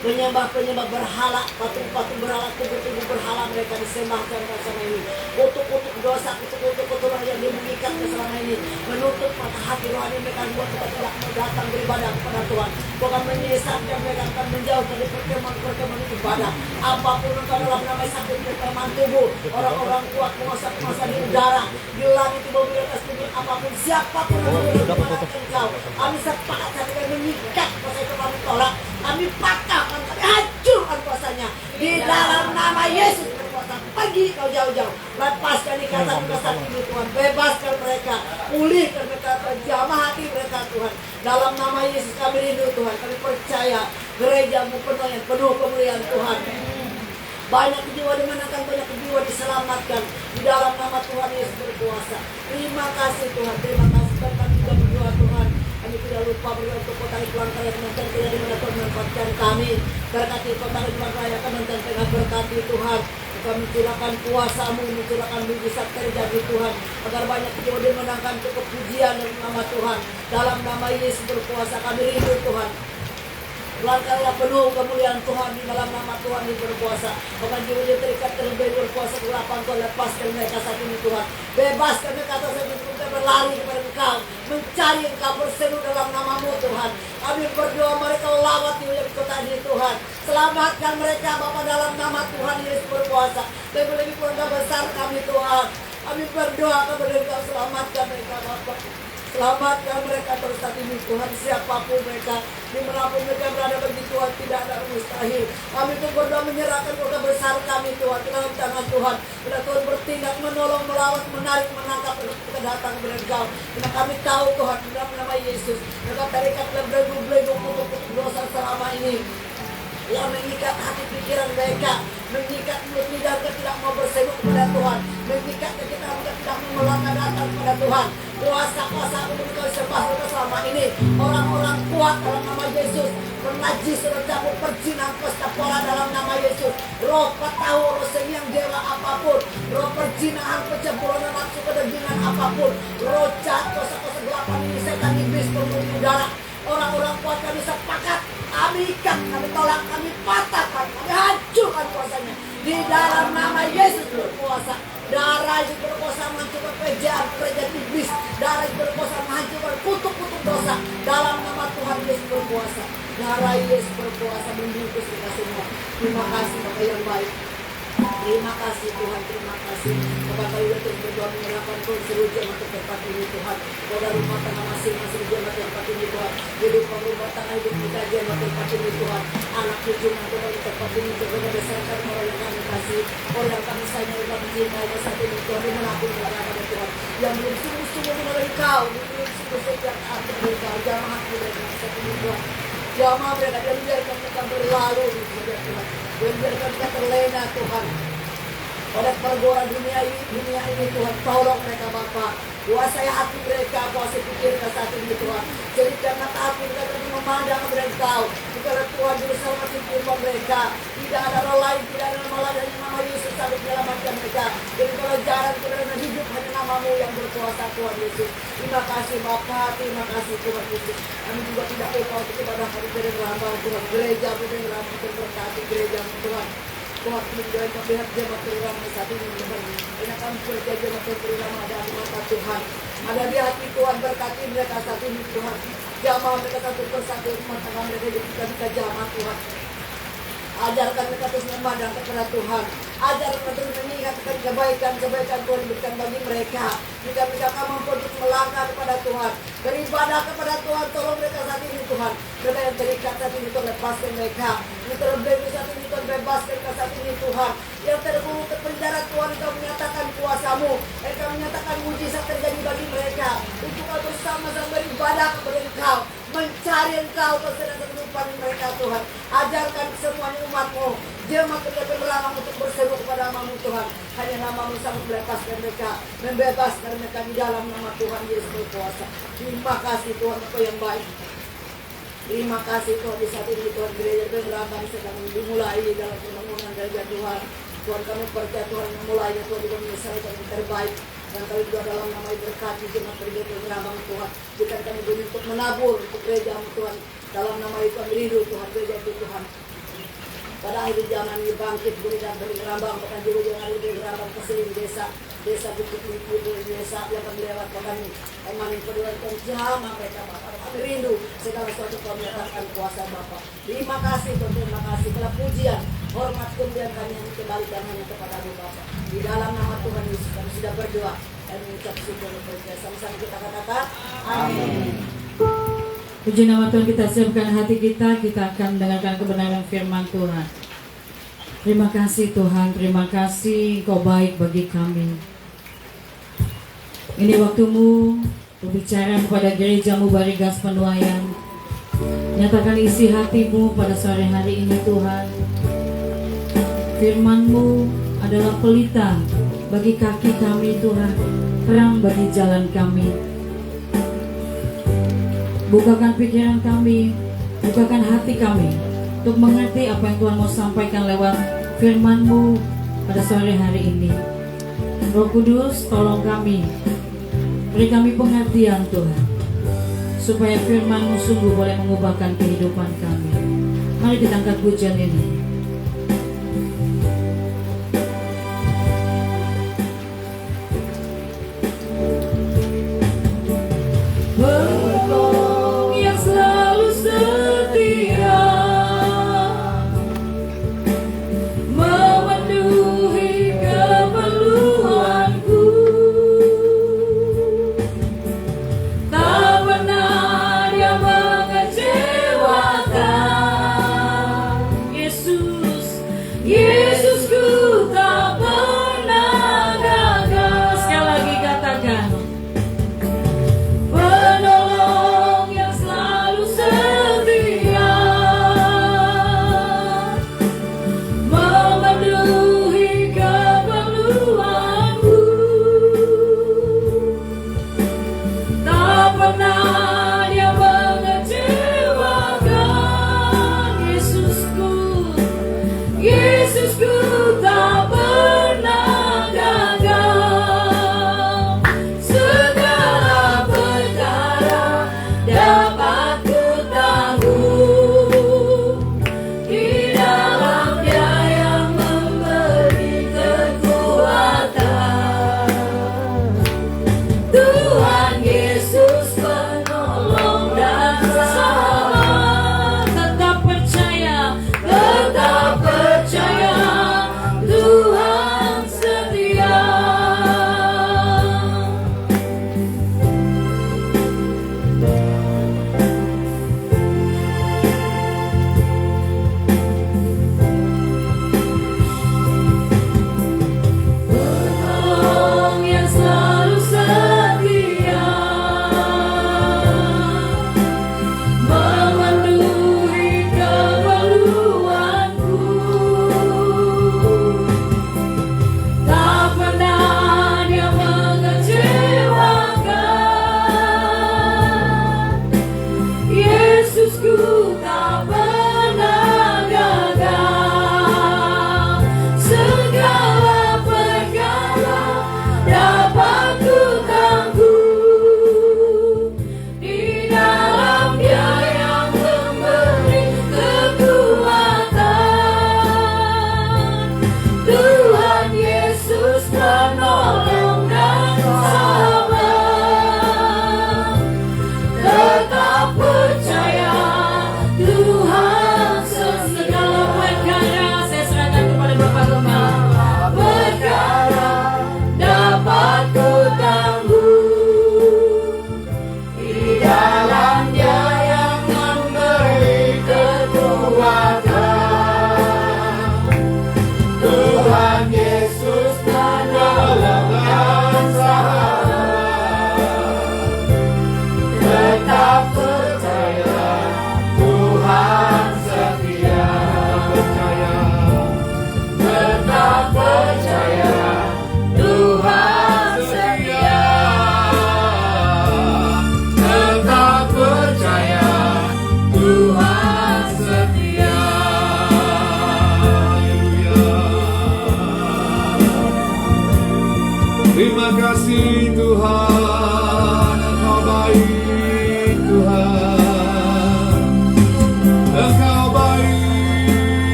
penyembah berhala, patung-patung berhala, tubuh-tubuh berhala mereka disembahkan selama ini. Kutuk-kutuk dosa, kutuk-kutuk yang mengikat selama ini, menutup mata hati rohani mereka, buat kita tidak mau datang beribadah kepada Tuhan. Bukan menyesatkan mereka, akan menjauh dari perkemahan ibadah. Apapun engkau dalam nama sakit perkemahan tubuh, orang-orang kuat penguasa di udara, di langit, di bumi, di atas bumi, apapun siapapun yang berkemahan Engkau, kami sepakat kami mengikat kuasa itu, kami tolak, kami patahkan, kami hancurkan kuasanya di dalam nama Yesus berkuasa. Pergi kau jauh-jauh, lepaskan ikatan kuasa ini Tuhan, bebaskan mereka, pulihkan mereka, jamah hati mereka Tuhan. Dalam nama Yesus kami rindu Tuhan, kami percaya gerejamu penuh kemuliaan Tuhan. Banyak jiwa dimenangkan, banyak jiwa diselamatkan di dalam nama Tuhan Yesus berkuasa. Terima kasih Tuhan, terima kasih. Dan kami juga berdoa Tuhan, kami tidak lupa berdoa untuk kota Ridwan Raya Kementerian tidak dimana Tuhan menempatkan kami. Berkati kota Ridwan Raya Kementerian Tengah, berkati Tuhan. Kami curahkan kuasa-Mu, mencurahkan mujizat terjadi Tuhan, agar banyak jiwa dimenangkan untuk kepujian dan nama Tuhan. Dalam nama Yesus berkuasa kami rindu Tuhan. Langkahlah penuh kemuliaan Tuhan di dalam nama Tuhan yang berkuasa. Bahkan jiwa yang terikat terlebih berkuasa kelapan Tuhan, lepaskan mereka saat ini Tuhan. Bebaskan mereka saat ini, kita berlari kepada Engkau, mencari Engkau, berseru dalam nama-Mu Tuhan. Kami berdoa mereka lawat di wilayah kota ini Tuhan. Selamatkan mereka Bapa dalam nama Tuhan Yesus berkuasa. Lebih-lebih keluarga besar kami Tuhan. Kami berdoa kepada Engkau, selamatkan mereka Bapa. Selamatkan mereka terus saat ini Tuhan, siapapun mereka, dimanapun mereka berada bagi Tuhan, tidak ada mustahil. Kami itu berdoa menyerahkan keluarga besar kami Tuhan, ke dalam tangan Tuhan. Bila Tuhan bertindak, menolong, melawat, menarik, menangkap, kita datang kepada Engkau. Karena kami tahu Tuhan, di dalam nama Yesus, mereka terikat dan belenggu-belenggu kutuk dosa selama ini, yang mengikat hati pikiran mereka, mengikat mulut lidah tidak mau berseru kepada Tuhan, mengikat kita tidak mau melangkah datang kepada Tuhan. Kuasa-kuasa untuk kau sembah selama ini, orang-orang kuat dalam nama Yesus, menajis, mencabut perjinan, pesta pola dalam nama Yesus. Roh tahu, roh yang dewa apapun, roh perjinahan, pencemburuan, nafsu kedagingan apapun, roh jahat, kuasa-kuasa gelapan ini, setan iblis, penghuni udara, orang-orang kuat kami sepakat, kami ikat, kami tolak, kami patahkan, kami hancurkan kuasanya di dalam nama Yesus berkuasa. Darah Yesus berkuasa menghancurkan kerajaan iblis, darah Yesus berkuasa menghancurkan kutuk-kutuk dosa dalam nama Tuhan Yesus berkuasa. Darah Yesus berkuasa membungkus kita semua. Terima kasih Bapak yang baik. Terima kasih Tuhan, terima kasih. Bapak kami terus berdoa menyerahkan seluruh jemaat tempat ini Tuhan. Pada rumah tangga masing-masing jemaat tempat ini Tuhan. Hidup rumah tangga hidup kita jemaat tempat ini Tuhan. Anak cucu nanti dari tempat ini Tuhan, berdasarkan orang yang kami kasih, orang yang kami sayang, yang kami cintai saat ini Tuhan. Dimanapun berada pada Tuhan, yang belum sungguh-sungguh mengenal Engkau, belum sungguh setiap saat mengenal Engkau, jamaah mereka saat ini Tuhan. Jamaah mereka, dan biarkan mereka berlalu di Tuhan. Dan biarkan mereka terlena Tuhan pada pergaulan dunia ini Tuhan. Tolong mereka Bapa, kuasai hati mereka, kuasai pikir mereka saat ini Tuhan. Jadikan mata hati mereka memandang kepada Engkau. Bukanlah Tuhan juru selamat firman mereka, tidak ada roh lain, tidak ada nama lain, hanya nama Yesus sampai menyelamatkan mereka. Jadi kalau jalan kebenaran hidup hanya nama-Mu yang berkuasa Tuhan Yesus. Terima kasih Bapa, terima kasih Tuhan Yesus. Kami juga tidak lupa untuk ibadah kami dari hamba Tuhan, gereja beri rahmat dan berkati gereja Tuhan. Tuhan menjadi pihak jemaat terulama saat ini Tuhan. Karena kami kerja jemaat terulama ada di mata Tuhan, ada di hati Tuhan, berkati mereka saat ini Tuhan. Jamaah mereka satu persatu, rumah tangga mereka juga kita jamaah Tuhan. Ajarkan mereka terus memandang kepada Tuhan. Ajarkan mereka terus mengingat kebaikan-kebaikan Tuhan berikan bagi mereka. Jika mereka mampu untuk melangkah kepada Tuhan, beribadah kepada Tuhan, tolong mereka saat ini Tuhan. Mereka yang terikat saat ini Tuhan, lepaskan mereka. Yang terbebas saat ini Tuhan, bebaskan mereka saat ini Tuhan. Yang terburu ke penjara Tuhan, Engkau menyatakan kuasa-Mu. Engkau menyatakan mujizat terjadi bagi mereka. Untuk kau bersama-sama beribadah kepada Engkau, mencari Engkau kesenangan kehidupan mereka Tuhan. Ajarkan semuanya umat-Mu, jemaat kerja berlalang untuk berseru kepada nama-Mu Tuhan. Hanya nama-Mu sanggup melepaskan mereka, membebaskan mereka di dalam nama Tuhan Yesus berkuasa. Terima kasih Tuhan, Engkau yang baik. Terima kasih Tuhan, di saat ini Tuhan gereja Berabang sedang dimulai dalam pembangunan gereja Tuhan. Tuhan, kami percaya Tuhan memulainya Tuhan juga menyelesaikan yang terbaik. Dan kami juga dalam nama berkati jemaat gereja Berabang Tuhan. Jika kami beri untuk menabur untuk gereja Tuhan. Dalam nama itu kami rindu Tuhan, gereja itu Tuhan. Pada akhir zaman ini bangkit gereja Berabang, bahkan juga yang ada di Berabang ke seluruh desa bukit-bukit desa yang kami lewat kami emang kedua Tuhan jamaah mereka Bapak. Kami rindu segala sesuatu kau menyatakan kuasa Bapak. Terima kasih Tuhan, terima kasih. Kalau pujian, hormat, kemuliaan kami yang dikembalikan hanya kepada-Mu Bapak. Di dalam nama Tuhan Yesus kami sudah berdoa dan mengucap syukur dan percaya. Sama-sama kita katakan amin. Puji nama Tuhan, kita siapkan hati kita akan mendengarkan kebenaran firman Tuhan. Terima kasih Tuhan, terima kasih Kau baik bagi kami. Ini waktu-Mu berbicara kepada gereja-Mu Barigas Penuaian. Nyatakan isi hati-Mu pada sore hari ini Tuhan. Firman-Mu adalah pelita bagi kaki kami Tuhan, terang bagi jalan kami. Bukakan pikiran kami, bukakan hati kami untuk mengerti apa yang Tuhan mau sampaikan lewat firman-Mu pada sore hari ini. Roh Kudus, tolong kami, beri kami pengertian Tuhan, supaya firman-Mu sungguh boleh mengubahkan kehidupan kami. Mari kita angkat pujian ini. Engkau yang selalu setia, memenuhi keperluanku, tak pernah Dia mengecewakan. Yesus, Yesusku tak pernah gagal. Sekali lagi katakan, penolong yang selalu setia, memenuhi keperluanku, tak pernah Dia mengecewakan. Yesusku, Yesusku tak pernah gagal. Segala perkara dapat ku tanggung di dalam Dia yang memberi kekuatan. Tuhan Yesus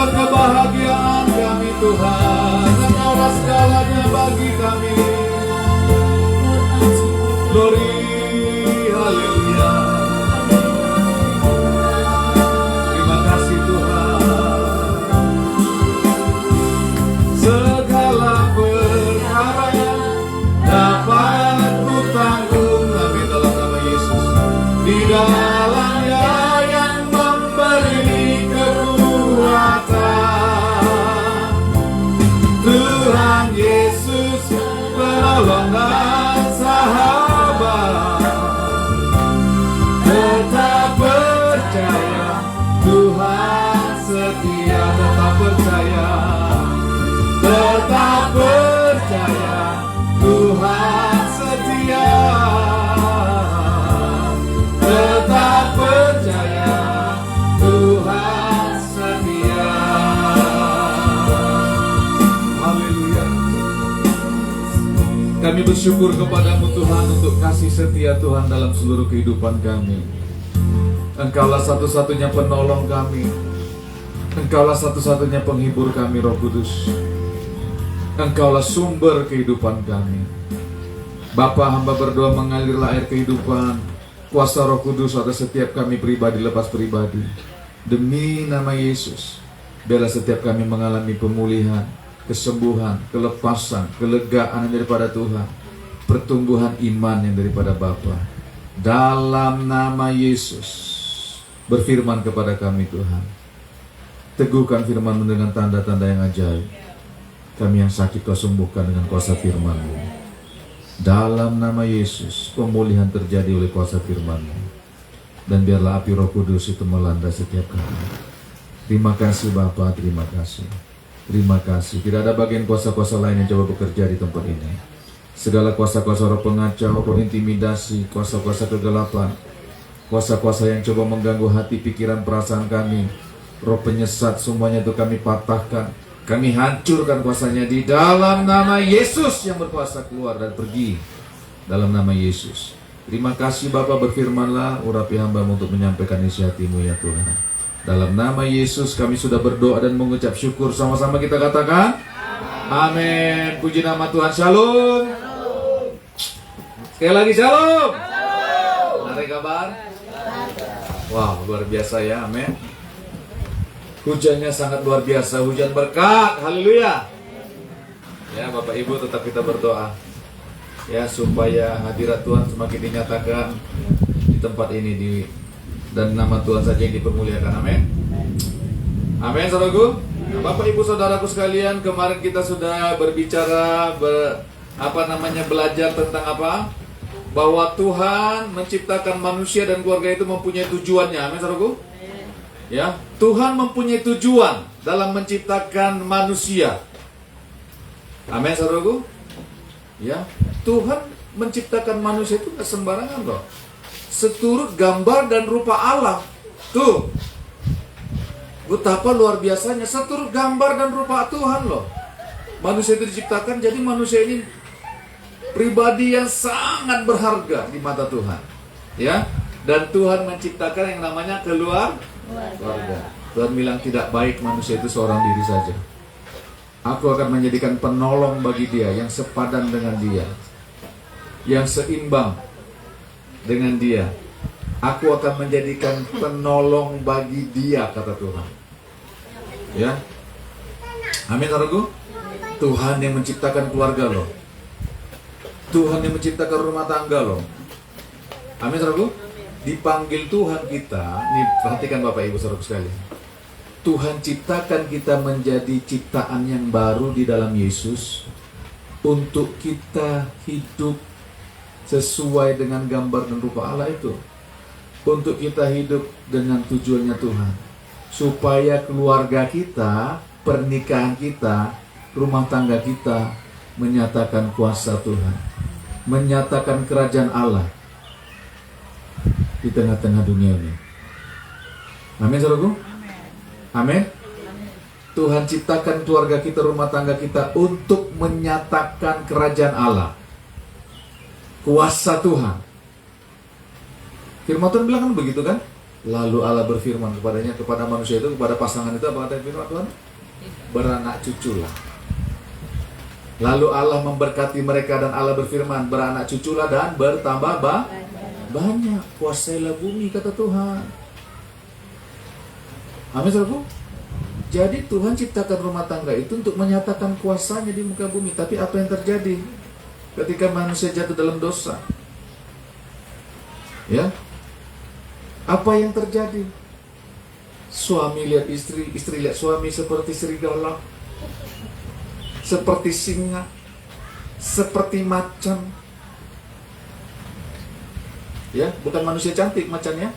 Engkaulah kebahagiaan kami Tuhan, Engkaulah segalanya bagi kami. Glory, haleluya. Terima kasih Tuhan. Segala perkara dapat ku tanggung, amin, dalam nama Yesus. Di dalamnya yang memberi kekuatan, Tuhan Yesus penolong dan sahabat. Tetap percaya Tuhan setia, tetap percaya, tetap percaya Tuhan setia, tetap percaya Tuhan setia. Haleluya. Kami bersyukur kepadamu Tuhan untuk kasih setia Tuhan dalam seluruh kehidupan kami. Engkaulah satu-satunya penolong kami, Engkaulah satu-satunya penghibur kami, Roh Kudus. Engkaulah sumber kehidupan kami. Bapa, hamba berdoa mengalirlah air kehidupan, kuasa Roh Kudus atas setiap kami pribadi lepas pribadi. Demi nama Yesus, biarlah setiap kami mengalami pemulihan, kesembuhan, kelepasan, kelegaan yang daripada Tuhan, pertumbuhan iman yang daripada Bapa. Dalam nama Yesus, berfirman kepada kami Tuhan. Teguhkan firman-Mu dengan tanda-tanda yang ajaib. Kami yang sakit Kau sembuhkan dengan kuasa firman-Mu. Dalam nama Yesus, pemulihan terjadi oleh kuasa firman-Mu. Dan biarlah api Roh Kudus itu melanda setiap kami. Terima kasih Bapa, terima kasih. Terima kasih. Tidak ada bagian kuasa-kuasa lain yang coba bekerja di tempat ini. Segala kuasa-kuasa roh pengacau, roh intimidasi, kuasa-kuasa kegelapan, kuasa-kuasa yang coba mengganggu hati, pikiran, perasaan kami, roh penyesat, semuanya itu kami patahkan. Kami hancurkan kuasanya di dalam nama Yesus yang berkuasa. Keluar dan pergi dalam nama Yesus. Terima kasih Bapa, berfirmanlah, urapi hamba-Mu untuk menyampaikan isi hati-Mu ya Tuhan. Dalam nama Yesus kami sudah berdoa dan mengucap syukur. Sama-sama kita katakan amin. Puji nama Tuhan. Shalom. Sekali lagi shalom. Ada kabar? Wow, luar biasa ya, amin. Hujannya sangat luar biasa, hujan berkat, haleluya. Ya Bapak Ibu, tetap kita berdoa ya supaya hadirat Tuhan semakin dinyatakan di tempat ini, dan nama Tuhan saja yang dipermuliakan, amin. Amin saudaraku. Nah, Bapak Ibu saudaraku sekalian, kemarin kita sudah berbicara belajar tentang apa? Bahwa Tuhan menciptakan manusia dan keluarga itu mempunyai tujuannya, amin saudaraku. Ya, Tuhan mempunyai tujuan dalam menciptakan manusia. Amin saudaraku. Ya, Tuhan menciptakan manusia itu tidak sembarangan loh. Seturut gambar dan rupa Allah. Tuh, betapa luar biasanya, seturut gambar dan rupa Tuhan loh. Manusia itu diciptakan, jadi manusia ini pribadi yang sangat berharga di mata Tuhan. Ya, dan Tuhan menciptakan yang namanya keluarga. Tuhan bilang tidak baik manusia itu seorang diri saja. Aku akan menjadikan penolong bagi dia yang sepadan dengan dia, yang seimbang dengan dia. Aku akan menjadikan penolong bagi dia, kata Tuhan. Ya, amin saudaraku. Tuhan yang menciptakan keluarga loh. Tuhan yang menciptakan rumah tangga loh. Amin saudaraku. Dipanggil Tuhan kita, nih perhatikan Bapak Ibu saudaraku sekalian. Tuhan ciptakan kita menjadi ciptaan yang baru di dalam Yesus, untuk kita hidup sesuai dengan gambar dan rupa Allah itu. Untuk kita hidup dengan tujuannya Tuhan, supaya keluarga kita, pernikahan kita, rumah tangga kita menyatakan kuasa Tuhan, menyatakan kerajaan Allah di tengah-tengah dunia ini. Amin saudaraku. Amin. Tuhan ciptakan keluarga kita, rumah tangga kita untuk menyatakan kerajaan Allah, kuasa Tuhan. Firman Tuhan bilang kan begitu kan? Lalu Allah berfirman kepadanya, kepada manusia itu, kepada pasangan itu, apa kata firman Tuhan? Beranak cuculah. Lalu Allah memberkati mereka dan Allah berfirman, beranak cuculah dan bertambah banyak, kuasailah bumi, kata Tuhan. Amin, saudaraku. Jadi Tuhan ciptakan rumah tangga itu untuk menyatakan kuasanya di muka bumi. Tapi apa yang terjadi ketika manusia jatuh dalam dosa? Ya, apa yang terjadi? Suami lihat istri, istri lihat suami seperti serigala, seperti singa, seperti macan. Ya, bukan manusia cantik macannya,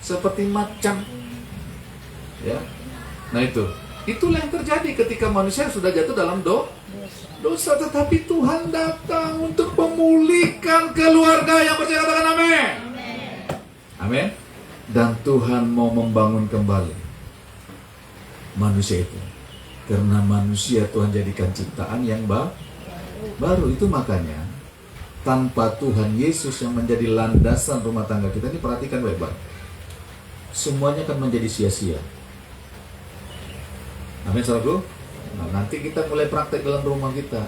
seperti macan. Ya, nah itulah yang terjadi ketika manusia sudah jatuh dalam dosa. Tetapi Tuhan datang untuk memulihkan keluarga yang percaya, katakan amin. Amin. Dan Tuhan mau membangun kembali manusia itu, karena manusia Tuhan jadikan ciptaan yang baru. Itu makanya tanpa Tuhan Yesus yang menjadi landasan rumah tangga kita ini, perhatikan baik-baik, semuanya akan menjadi sia-sia. Amin, saudaraku. Nah, nanti kita mulai praktek dalam rumah kita,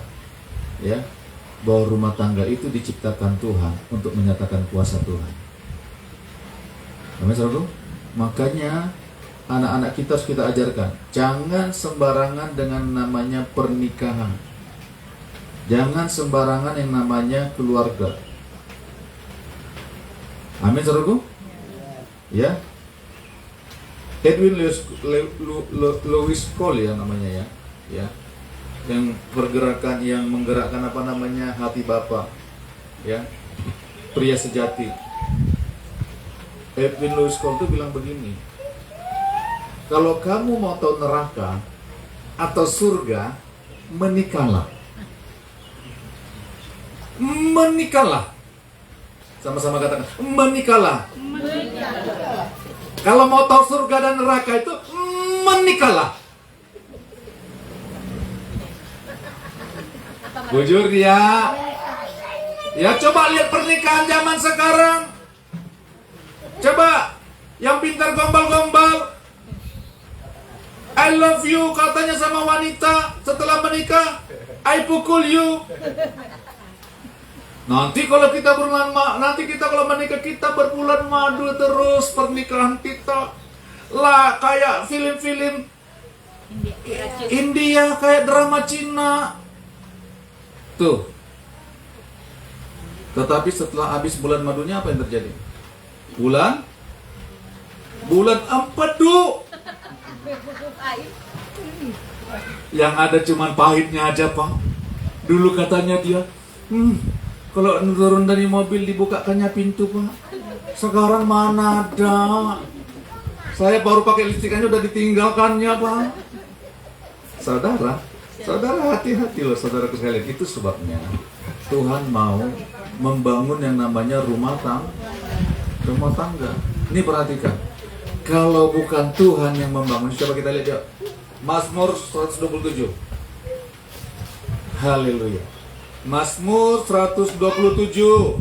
ya, bahwa rumah tangga itu diciptakan Tuhan untuk menyatakan kuasa Tuhan. Amin, saudaraku. Makanya anak-anak kita harus kita ajarkan, jangan sembarangan dengan namanya pernikahan. Jangan sembarangan yang namanya keluarga. Amin, saudaraku. Ya. Edwin Lewis Cole ya namanya, ya. Yang menggerakkan apa namanya, hati Bapa. Ya. Pria sejati. Edwin Lewis Cole itu bilang begini, kalau kamu mau tahu neraka atau surga, menikahlah. Menikahlah. Sama-sama katakan, menikahlah. Kalau mau tahu surga dan neraka itu, menikahlah. Bujur ya. Ya, coba lihat pernikahan zaman sekarang. Coba yang pintar gombal-gombal, I love you katanya sama wanita, setelah menikah I pukul you. Nanti kalau menikah kita berbulan madu terus pernikahan kita. Lah kayak film-film India, kayak drama Cina. Tuh. Tetapi setelah habis bulan madunya apa yang terjadi? Bulan empedu. Yang ada cuman pahitnya aja, Pak. Dulu katanya dia, kalau turun dari mobil dibukakannya pintu, Pak. Sekarang mana ada. Saya baru pakai listrikannya udah ditinggalkannya, Pak. Saudara hati-hati loh, saudara sekalian. Itu sebabnya Tuhan mau membangun yang namanya rumah tangga. Ini perhatikan, kalau bukan Tuhan yang membangun, coba kita lihat ya, Mazmur 127. Haleluya. Mazmur 127.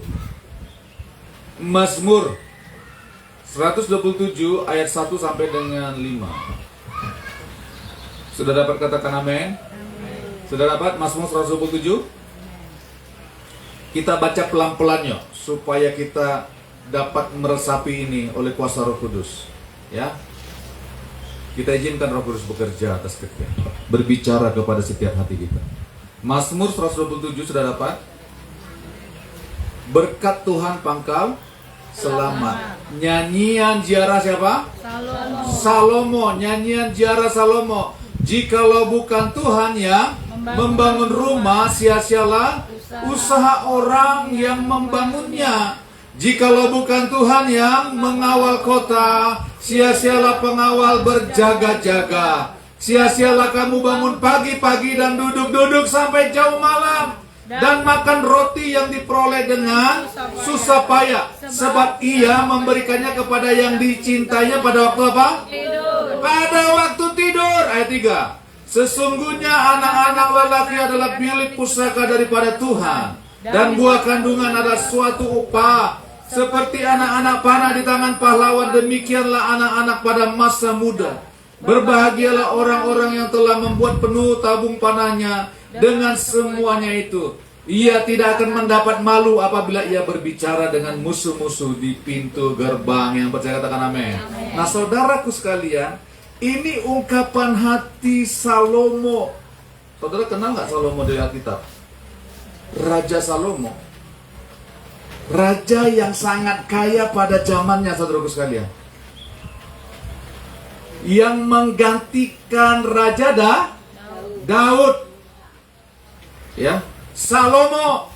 Mazmur 127 ayat 1 sampai dengan 5. Sudah dapat katakan amin? Sudah dapat Mazmur 127? Kita baca pelan-pelan yuk, supaya kita dapat meresapi ini oleh kuasa Roh Kudus, ya. Kita izinkan Roh Kudus bekerja atas kita, berbicara kepada setiap hati kita. Mazmur 127 sudah dapat? Berkat Tuhan pangkal selamat. Nyanyian ziarah siapa? Salomo. Nyanyian ziarah Salomo. Jikalau bukan Tuhan yang membangun rumah, sia-sialah usaha orang yang membangunnya. Jikalau bukan Tuhan yang mengawal kota, sia-sialah pengawal berjaga-jaga. Sia-sialah kamu bangun pagi-pagi dan duduk-duduk sampai jauh malam, dan makan roti yang diperoleh dengan susah payah, sebab ia memberikannya kepada yang dicintainya pada waktu apa? Tidur. Pada waktu tidur. Ayat 3. Sesungguhnya anak-anak lelaki adalah bilik pusaka daripada Tuhan, dan buah kandungan adalah suatu upah. Seperti anak-anak panah di tangan pahlawan, demikianlah anak-anak pada masa muda. Berbahagialah orang-orang yang telah membuat penuh tabung panahnya dengan semuanya itu. Ia tidak akan mendapat malu apabila ia berbicara dengan musuh-musuh di pintu gerbang. Yang percaya katakan amin. Nah, saudaraku sekalian, ini ungkapan hati Salomo. Saudara kenal nggak Salomo dari Alkitab? Raja Salomo. Raja yang sangat kaya pada zamannya, saudaraku sekalian. Yang menggantikan Raja Daud. Ya, Salomo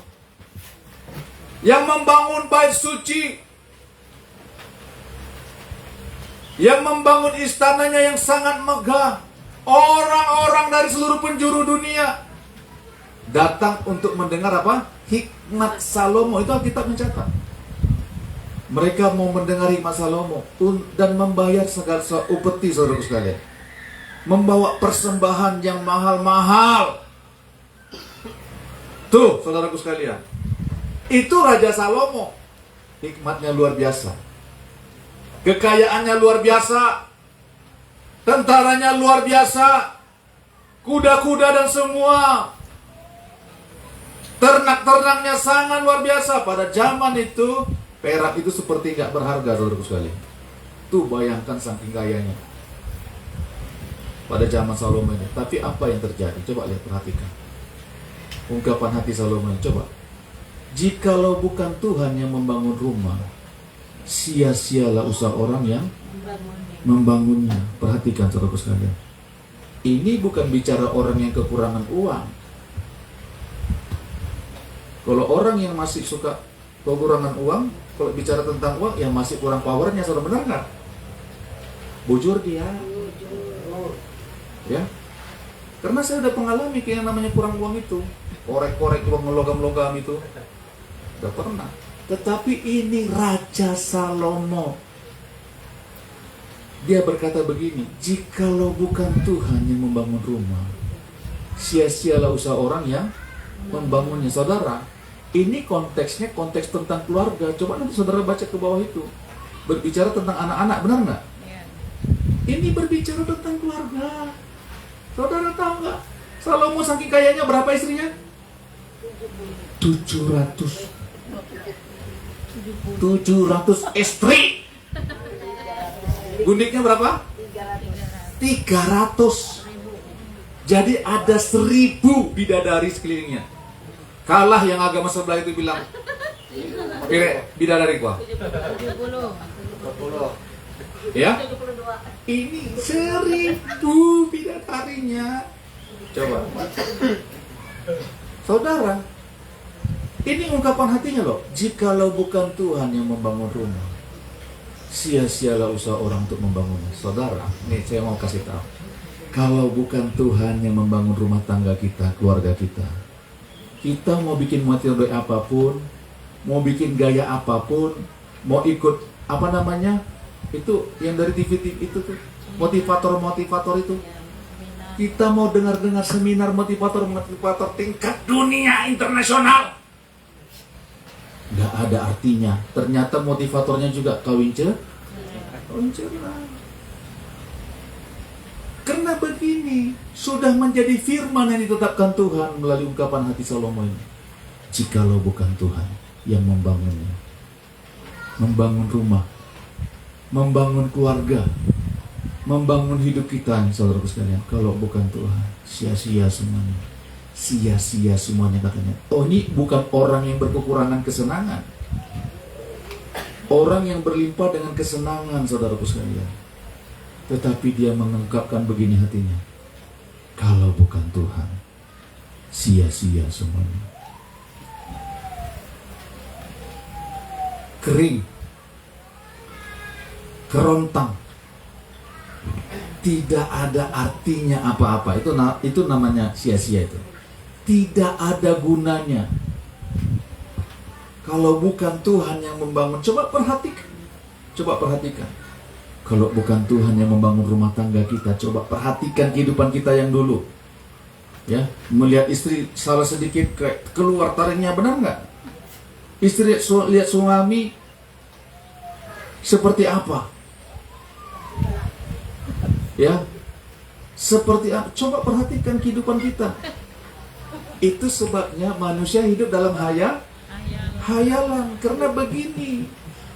yang membangun bait suci, yang membangun istananya yang sangat megah. Orang-orang dari seluruh penjuru dunia datang untuk mendengar apa? Hikmat Salomo. Itu Alkitab mencatat. Mereka mau mendengar hikmat Salomo dan membayar segala upeti, saudaraku sekalian. Membawa persembahan yang mahal-mahal. Tuh, saudaraku sekalian. Itu Raja Salomo. Hikmatnya luar biasa. Kekayaannya luar biasa. Tentaranya luar biasa. Kuda-kuda dan semua. Ternak-ternaknya sangat luar biasa. Pada zaman itu, perak itu seperti gak berharga, saudaraku sekalian. Tuh, bayangkan saking kayanya. Pada zaman Salomo ini. Tapi apa yang terjadi? Coba lihat, perhatikan. Ungkapan hati Salomo ini. Coba. Jikalau bukan Tuhan yang membangun rumah, sia-sialah usaha orang yang membangunnya. Perhatikan, saudaraku sekalian. Ini bukan bicara orang yang kekurangan uang. Kalau orang yang masih suka kekurangan uang, kalau bicara tentang uang, yang masih kurang powernya, saudara, benar nggak? Bujur dia. Ya. Karena saya udah mengalami kayak yang namanya kurang uang itu. Korek-korek uang logam-logam itu. Udah pernah. Tetapi ini Raja Salomo. Dia berkata begini, jikalau bukan Tuhan yang membangun rumah, sia-sialah usaha orang yang membangunnya. Saudara, ini konteksnya konteks tentang keluarga. Coba nanti saudara baca ke bawah itu. Berbicara tentang anak-anak, benar nggak? Ini berbicara tentang keluarga. Saudara tahu nggak? Salomo saking kayanya berapa istrinya? 700 istri. Gundiknya berapa? 300. Jadi ada 1000 bidadari sekelilingnya. Kalah yang agama sebelah itu bilang, bidadari gua. 20. Ya? Ini 1000 bidadarinya. Coba. Saudara, ini ungkapan hatinya loh. Jikalau bukan Tuhan yang membangun rumah, sia-sialah usaha orang untuk membangunnya. Saudara, nih saya mau kasih tahu. Kalau bukan Tuhan yang membangun rumah tangga kita, keluarga kita, kita mau bikin metode apapun, mau bikin gaya apapun, mau ikut apa namanya itu yang dari TV itu tuh, motivator itu. Kita mau dengar seminar motivator tingkat dunia internasional, nggak ada artinya. Ternyata motivatornya juga kawin cerai. Karena begini, sudah menjadi firman yang ditetapkan Tuhan melalui ungkapan hati Salomo ini. Jikalau bukan Tuhan yang membangunnya, membangun rumah, membangun keluarga, membangun hidup kita, saudara sekalian, kalau bukan Tuhan, sia-sia semuanya. Sia-sia semuanya katanya. Oh, ini bukan orang yang berkekurangan kesenangan. Orang yang berlimpah dengan kesenangan, saudaraku sekalian. Tetapi dia mengungkapkan begini hatinya. Kalau bukan Tuhan, sia-sia semuanya. Kering, kerontang, tidak ada artinya apa-apa. Itu namanya sia-sia itu. Tidak ada gunanya. Kalau bukan Tuhan yang membangun, coba perhatikan. Kalau bukan Tuhan yang membangun rumah tangga kita, coba perhatikan kehidupan kita yang dulu. Ya, melihat istri salah sedikit keluar taringnya, benar nggak? Istri lihat suami Seperti apa? Ya, seperti apa? Coba perhatikan kehidupan kita. Itu sebabnya manusia hidup dalam hayalan. Karena begini,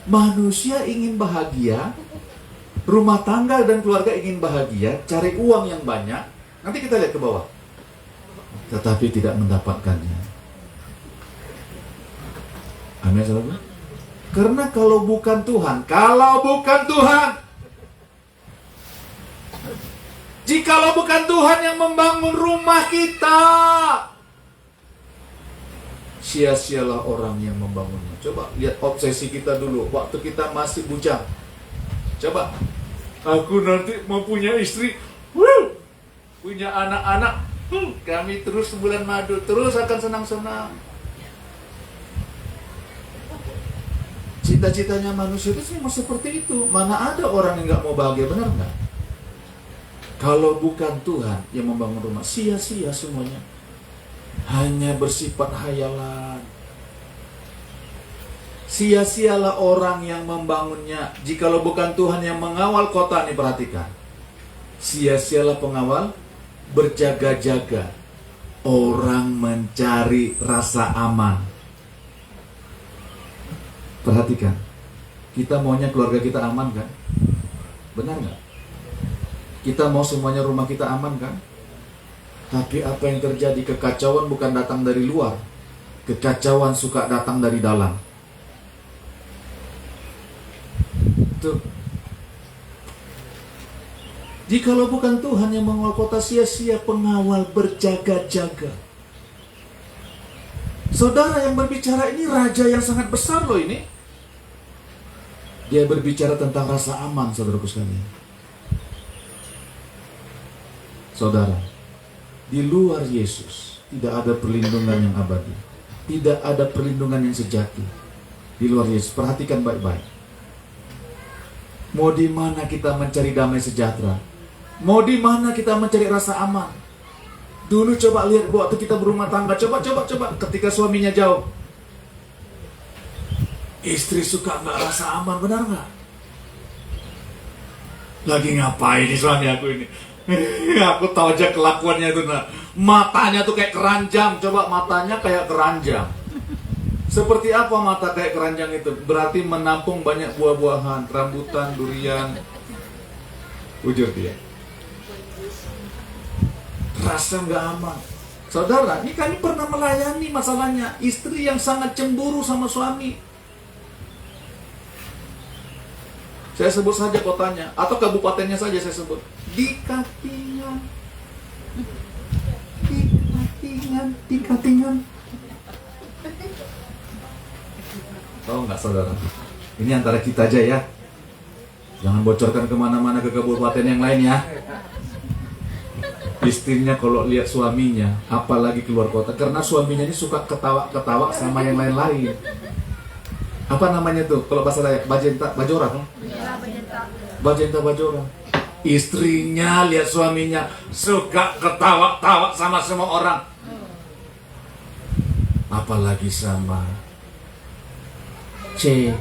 manusia ingin bahagia, rumah tangga dan keluarga ingin bahagia, cari uang yang banyak. Nanti kita lihat ke bawah. Tetapi tidak mendapatkannya. Amin, saudara. Karena kalau bukan Tuhan, jikalau bukan Tuhan yang membangun rumah kita, sia-sialah orang yang membangunnya. Coba lihat obsesi kita dulu, waktu kita masih bujang. Coba, aku nanti mau punya istri, punya anak-anak, kami terus sebulan madu, terus akan senang-senang. Cita-citanya manusia itu memang seperti itu. Mana ada orang yang gak mau bahagia, benar gak? Kalau bukan Tuhan yang membangun rumah, sia-sia semuanya. Hanya bersifat hayalan. Sia-sialah orang yang membangunnya. Jikalau bukan Tuhan yang mengawal kota, nih perhatikan. Sia-sialah pengawal berjaga-jaga. Orang mencari rasa aman. Perhatikan, kita maunya keluarga kita aman kan? Benar nggak? Kita mau semuanya rumah kita aman kan? Tapi apa yang terjadi? Kekacauan bukan datang dari luar. Kekacauan suka datang dari dalam. Tuh. Jikalau bukan Tuhan yang mengawal kota, sia-sia pengawal berjaga-jaga. Saudara yang berbicara ini raja yang sangat besar loh ini. Dia berbicara tentang rasa aman, saudaraku sekalian. Saudara, di luar Yesus tidak ada perlindungan yang abadi. Tidak ada perlindungan yang sejati. Di luar Yesus, perhatikan baik-baik. Mau di mana kita mencari damai sejahtera? Mau di mana kita mencari rasa aman? Dulu coba lihat waktu kita berumah tangga, coba ketika suaminya jauh. Istri suka nggak rasa aman, benar nggak? Lagi ngapain nih suami aku ini? Aku tahu aja kelakuannya itu, nah. Matanya tuh kayak keranjang. Coba matanya kayak keranjang. Seperti apa mata kayak keranjang itu? Berarti menampung banyak buah-buahan, rambutan, durian. Ujur dia. Rasa nggak aman. Saudara, ini kami pernah melayani masalahnya. Istri yang sangat cemburu sama suami. Saya sebut saja kotanya atau kabupatennya saja saya sebut. Di Katingan. Tahu nggak saudara? Ini antara kita aja ya. Jangan bocorkan kemana-mana ke kabupaten yang lain ya. Istrinya kalau lihat suaminya, apalagi keluar kota, karena suaminya ini suka ketawa-ketawa sama yang lain-lain. Apa namanya tuh? Kalau bahasa Dayak, bajora kan? Bajora. Istrinya lihat suaminya suka ketawa-tawa sama semua orang. Apalagi sama cewek.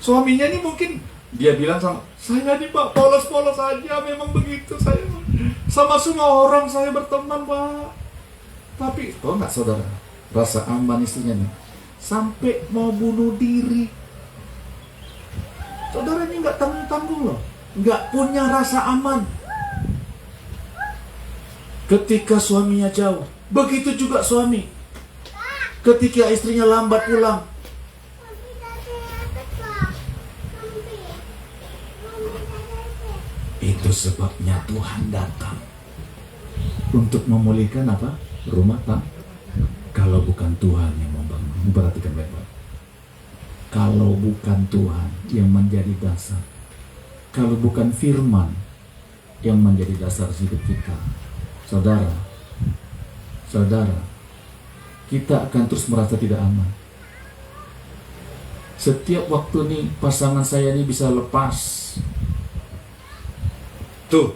Suaminya ini mungkin dia bilang saya nih Pak, polos-polos aja, memang begitu saya. Sama semua orang saya berteman Pak. Tapi, tahu nggak saudara? Rasa aman istrinya nih. Sampai mau bunuh diri. Saudara ini nggak tanggung-tanggung loh. Nggak punya rasa aman. Ketika suaminya jauh. Begitu juga suami. Ketika istrinya lambat pulang. Itu sebabnya Tuhan datang. Untuk memulihkan apa? Rumah tangga. Kalau bukan Tuhan yang membangun. Perhatikan baik-baik. Kalau bukan Tuhan yang menjadi dasar. Kalau bukan firman yang menjadi dasar hidup kita. Saudara, kita akan terus merasa tidak aman. Setiap waktu nih pasangan saya ini bisa lepas. Tuh,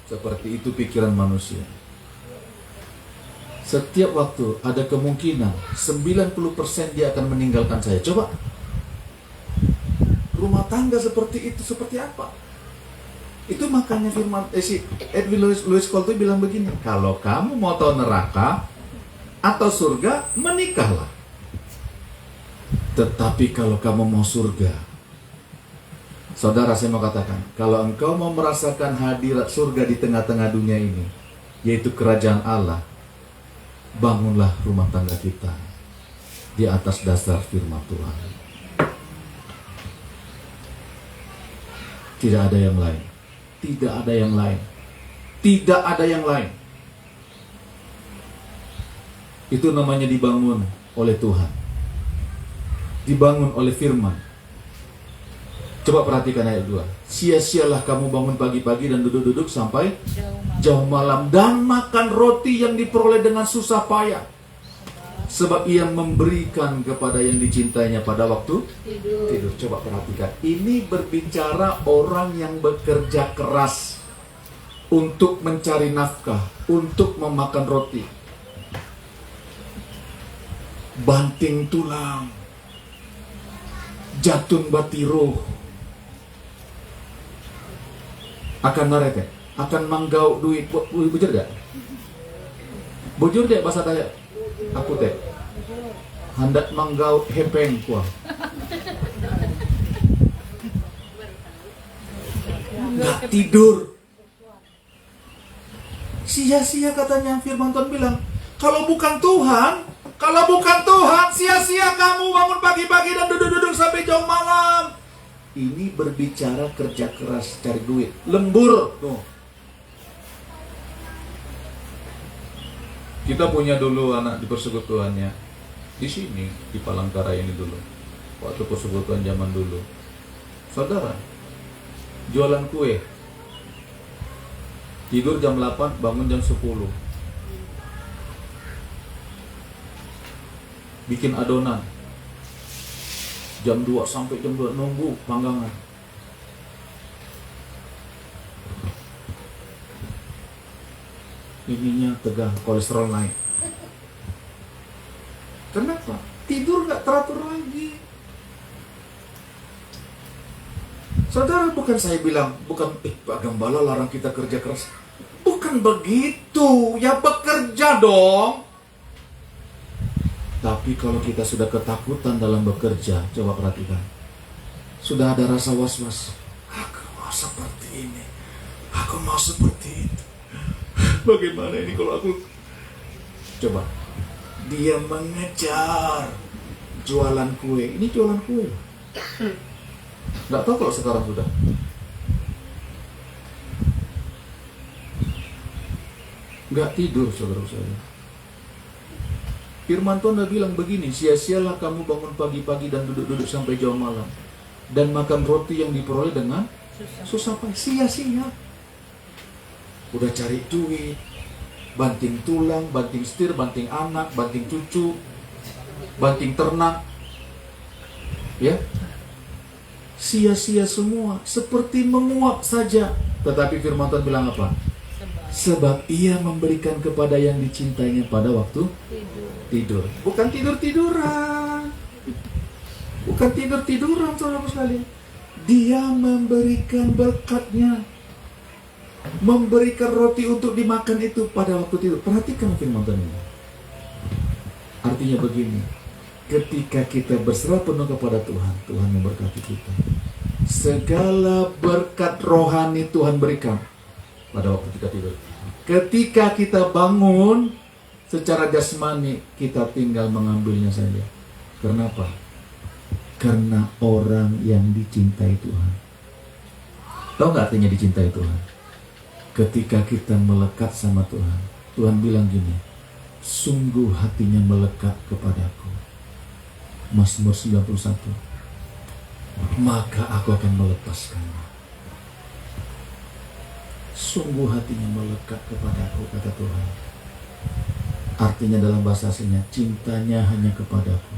seperti itu pikiran manusia. Setiap waktu ada kemungkinan 90% dia akan meninggalkan saya. Coba rumah tangga seperti itu seperti apa? Itu makanya firman Edwin Louis Cole itu bilang begini, kalau kamu mau tahu neraka atau surga, menikahlah. Tetapi kalau kamu mau surga, saudara, saya mau katakan, kalau engkau mau merasakan hadirat surga di tengah-tengah dunia ini, yaitu kerajaan Allah, bangunlah rumah tangga kita di atas dasar firman Tuhan. Tidak ada yang lain. Tidak ada yang lain. Tidak ada yang lain. Itu namanya dibangun oleh Tuhan. Dibangun oleh firman. Coba perhatikan ayat 2. Sia-sialah kamu bangun pagi-pagi dan duduk-duduk sampai jauh malam, dan makan roti yang diperoleh dengan susah payah, sebab ia memberikan kepada yang dicintainya pada waktu tidur. Coba perhatikan. Ini berbicara orang yang bekerja keras untuk mencari nafkah, untuk memakan roti. Banting tulang, jatun batiro, akan narete, akan manggau duit. Bujur gak? Bujur deh bahasa Dayak. Aku teh hendak manggau hepeng kuah. Nggak tidur. Sia-sia katanya, firman Tuhan bilang, kalau bukan Tuhan, sia-sia kamu bangun pagi-pagi dan duduk-duduk sampai jauh malam. Ini berbicara kerja keras cari duit, lembur tuh. Kita punya dulu anak di persekutuannya di sini, di Palangkaraya ini dulu, waktu persekutuan zaman dulu. Saudara, jualan kue, tidur jam 8, bangun jam 10, bikin adonan jam 2 sampai jam 2, nunggu panggangan. Ininya tegang, kolesterol naik. Kenapa? Tidur nggak teratur lagi. Saudara, bukan saya bilang, bukan Pak Gembala larang kita kerja keras. Bukan begitu, ya bekerja dong. Tapi kalau kita sudah ketakutan dalam bekerja, coba perhatikan. Sudah ada rasa was-was. Aku mau seperti ini, aku mau seperti itu. Bagaimana ini kalau aku... Coba, dia mengejar jualan kue. Ini jualan kue. Nggak tahu kalau sekarang sudah. Nggak tidur, saudara-saudara. Firman Tuhan udah bilang begini, sia-sialah kamu bangun pagi-pagi dan duduk-duduk sampai jauh malam, dan makan roti yang diperoleh dengan susah payah. Sia-sia. Udah cari duit, banting tulang, banting setir, banting anak, banting cucu, banting ternak, ya, sia-sia semua, seperti menguap saja. Tetapi firman Tuhan bilang apa? Sebab ia memberikan kepada yang dicintainya pada waktu tidur. Bukan tidur-tiduran, bukan tidur-tiduran, saudara sekalian. Dia memberikan berkatnya, memberikan roti untuk dimakan itu pada waktu tidur. Perhatikan firman Tuhan ini. Artinya begini, ketika kita berserah penuh kepada Tuhan, Tuhan memberkati kita. Segala berkat rohani Tuhan berikan pada waktu kita tidur. Ketika kita bangun secara jasmani, kita tinggal mengambilnya saja. Kenapa? Karena orang yang dicintai Tuhan. Tahu nggak artinya dicintai Tuhan? Ketika kita melekat sama Tuhan, Tuhan bilang gini, sungguh hatinya melekat kepadaku. Mazmur 91. Maka aku akan melepaskannya. Sungguh hatinya melekat kepadaku, kata Tuhan. Artinya dalam bahasa aslinya, cintanya hanya kepadaku.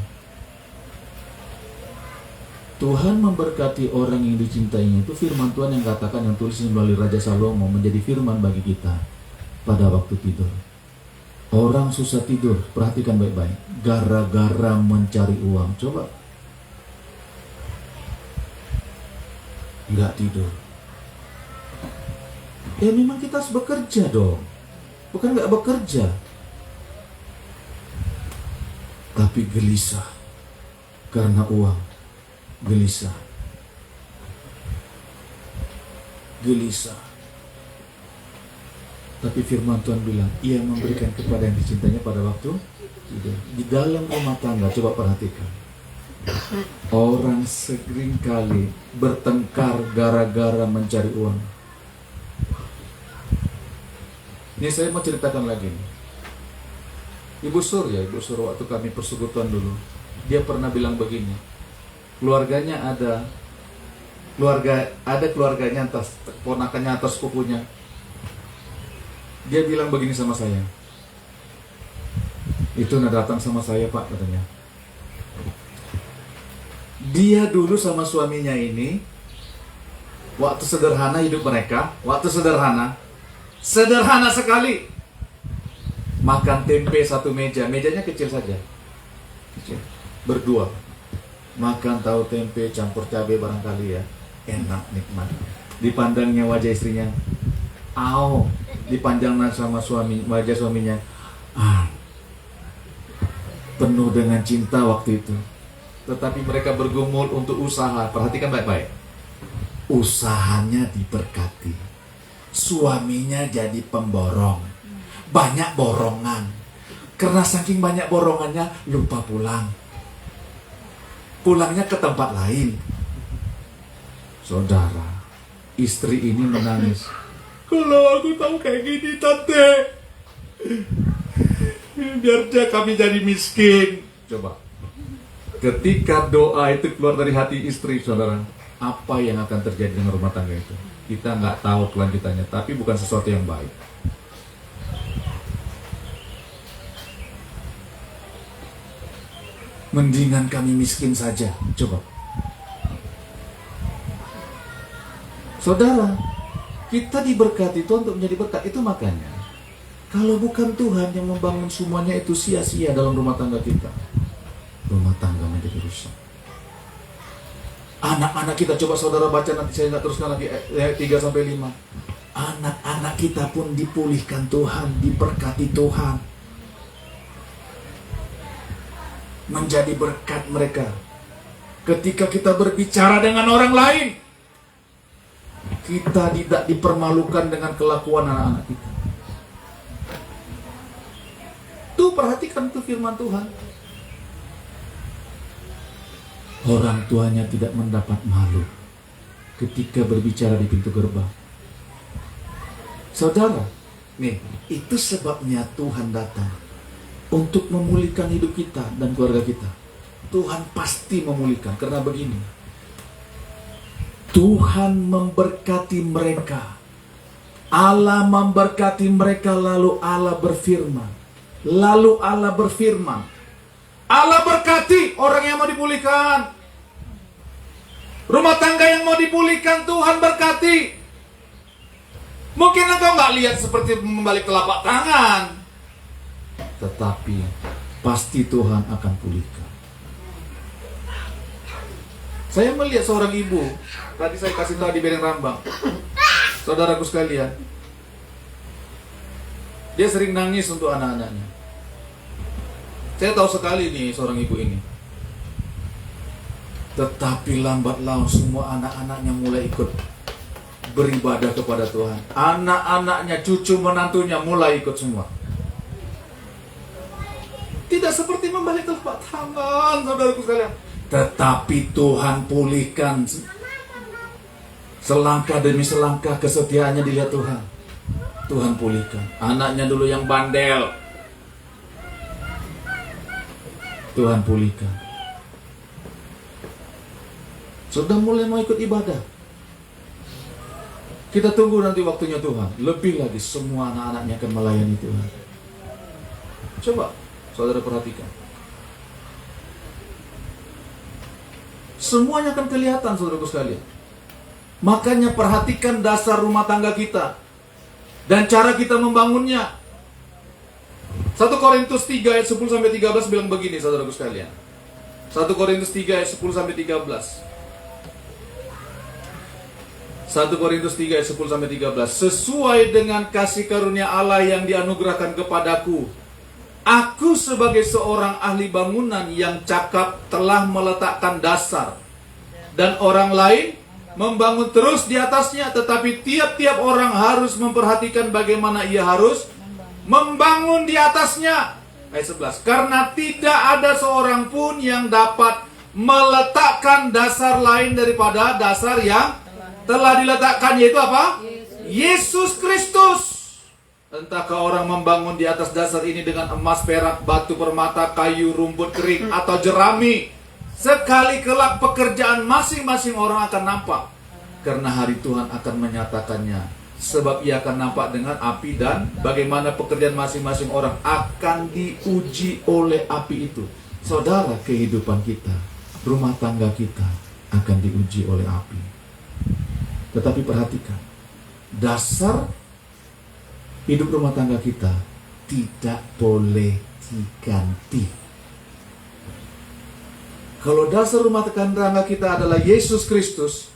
Tuhan memberkati orang yang dicintainya. Itu firman Tuhan yang katakan, yang tulis melalui Raja Salomo, menjadi firman bagi kita pada waktu tidur. Orang susah tidur, perhatikan baik-baik, gara-gara mencari uang. Coba nggak tidur. Ya memang kita harus bekerja dong. Bukan nggak bekerja. Tapi gelisah karena uang. Gelisah. Gelisah. Tapi firman Tuhan bilang, ia memberikan kepada yang dicintainya pada waktu tidur. Di dalam rumah tangga, coba perhatikan. Orang sering kali bertengkar gara-gara mencari uang. Ini saya mau ceritakan lagi nih. Ibu Sur waktu kami persekutuan dulu, dia pernah bilang begini. Keluarganya keluarganya atas ponakannya atas sepupunya. Dia bilang begini sama saya. Itu datang sama saya, Pak, katanya. Dia dulu sama suaminya ini, waktu sederhana hidup mereka, sederhana sekali. Makan tempe satu meja, mejanya kecil saja. Kecil. Berdua. Makan tahu tempe campur cabai barangkali ya. Enak, nikmat. Dipandangnya wajah istrinya. Dipandang sama wajah suaminya. Penuh dengan cinta waktu itu. Tetapi mereka bergumul untuk usaha. Perhatikan baik-baik. Usahanya diberkati. Suaminya jadi pemborong. Banyak borongan. Karena saking banyak borongannya, lupa pulang. Pulangnya ke tempat lain. Saudara, istri ini menangis. Kalau aku tahu kayak gini, Tante, biar kami jadi miskin. Coba. Ketika doa itu keluar dari hati istri, saudara, apa yang akan terjadi dengan rumah tangga itu? Kita nggak tahu kelanjutannya, tapi bukan sesuatu yang baik. Mendingan kami miskin saja. Coba. Saudara, kita diberkati Tuhan untuk menjadi berkat. Itu makanya, kalau bukan Tuhan yang membangun semuanya, itu sia-sia dalam rumah tangga kita. Rumah tangga menjadi rusak. Anak-anak kita, coba saudara baca, nanti saya nggak teruskan lagi ayat 3-5. Anak-anak kita pun dipulihkan Tuhan, diberkati Tuhan. Menjadi berkat mereka. Ketika kita berbicara dengan orang lain, kita tidak dipermalukan dengan kelakuan anak-anak kita. Tuh, perhatikan tuh firman Tuhan. Orang tuanya tidak mendapat malu ketika berbicara di pintu gerbang. Saudara, nih, itu sebabnya Tuhan datang untuk memulihkan hidup kita dan keluarga kita. Tuhan pasti memulihkan, karena begini. Tuhan memberkati mereka. Allah memberkati mereka, lalu Allah berfirman. Allah berkati orang yang mau dipulihkan. Rumah tangga yang mau dipulihkan, Tuhan berkati. Mungkin engkau nggak lihat seperti membalik telapak tangan, tetapi pasti Tuhan akan pulihkan. Saya melihat seorang ibu, tadi saya kasih tahu di Bereng Rambang, saudaraku sekalian, dia sering nangis untuk anak-anaknya. Saya tahu sekali nih seorang ibu ini. Tetapi lambat laun semua anak-anaknya mulai ikut beribadah kepada Tuhan. Anak-anaknya, cucu menantunya mulai ikut semua. Tidak seperti membalik telapak tangan, saudaraku sekalian. Tetapi Tuhan pulihkan. Selangkah demi selangkah kesetiaannya dilihat Tuhan. Tuhan pulihkan. Anaknya dulu yang bandel, Tuhan pulihkan. Sudah mulai mau ikut ibadah. Kita tunggu nanti waktunya Tuhan. Lebih lagi semua anak-anaknya akan melayani Tuhan. Coba saudara perhatikan. Semuanya akan kelihatan, saudaraku sekalian. Makanya perhatikan dasar rumah tangga kita dan cara kita membangunnya. 1 Korintus 3 ayat 10-13 bilang begini, saudaraku sekalian. 1 Korintus 3 ayat 10-13. 1 Korintus 3 ayat 10 sampai 13. Sesuai dengan kasih karunia Allah yang dianugerahkan kepadaku, aku sebagai seorang ahli bangunan yang cakap telah meletakkan dasar, dan orang lain membangun terus di atasnya, tetapi tiap-tiap orang harus memperhatikan bagaimana ia harus membangun di atasnya. Ayat 11. Karena tidak ada seorang pun yang dapat meletakkan dasar lain daripada dasar yang telah diletakkan, yaitu apa? Yesus Kristus. Entahkah orang membangun di atas dasar ini dengan emas, perak, batu permata, kayu, rumput kering, atau jerami, sekali kelak pekerjaan masing-masing orang akan nampak, karena hari Tuhan akan menyatakannya. Sebab ia akan nampak dengan api, dan bagaimana pekerjaan masing-masing orang akan diuji oleh api itu. Saudara, kehidupan kita, rumah tangga kita akan diuji oleh api. Tetapi perhatikan, dasar hidup rumah tangga kita tidak boleh diganti. Kalau dasar rumah tangga kita adalah Yesus Kristus,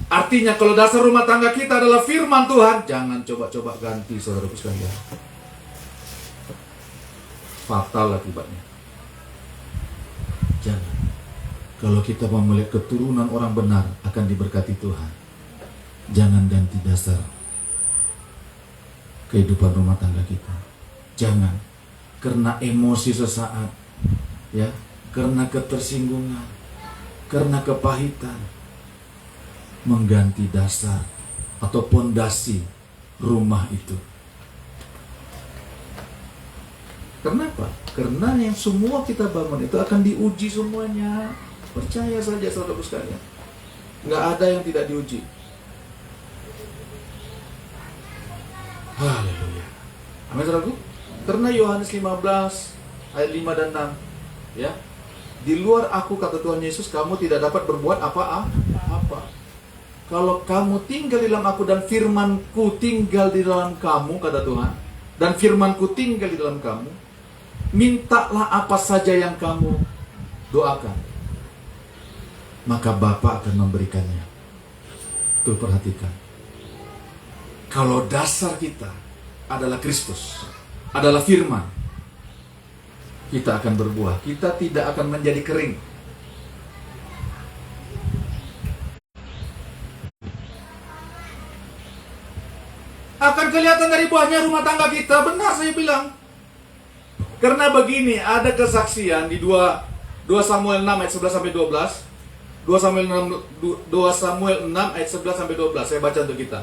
artinya kalau dasar rumah tangga kita adalah firman Tuhan, jangan coba-coba ganti, saudaraku sekalian. Fatal akibatnya. Jangan. Kalau kita mau melihat keturunan orang benar akan diberkati Tuhan, jangan ganti dasar kehidupan rumah tangga kita. Jangan karena emosi sesaat, ya, karena ketersinggungan, karena kepahitan, mengganti dasar atau pondasi rumah itu. Kenapa? Karena yang semua kita bangun itu akan diuji semuanya. Percaya saja, saudara sekalian. Nggak ada yang tidak diuji. Haleluya. Amin, saudaraku. Karena Yohanes 15 ayat 5 dan 6, ya. Di luar aku, kata Tuhan Yesus, kamu tidak dapat berbuat apa-apa. Kalau kamu tinggal di dalam aku dan firmanku tinggal di dalam kamu, kata Tuhan, dan firmanku tinggal di dalam kamu, mintalah apa saja yang kamu doakan, maka Bapa akan memberikannya. Tuh, perhatikan. Kalau dasar kita adalah Kristus, adalah firman, kita akan berbuah. Kita tidak akan menjadi kering. Akan kelihatan dari buahnya rumah tangga kita. Benar saya bilang. Karena begini, ada kesaksian di 2 Samuel 6 ayat 11 sampai 12. 2 Samuel 6 ayat 11 sampai 12. Saya baca untuk kita.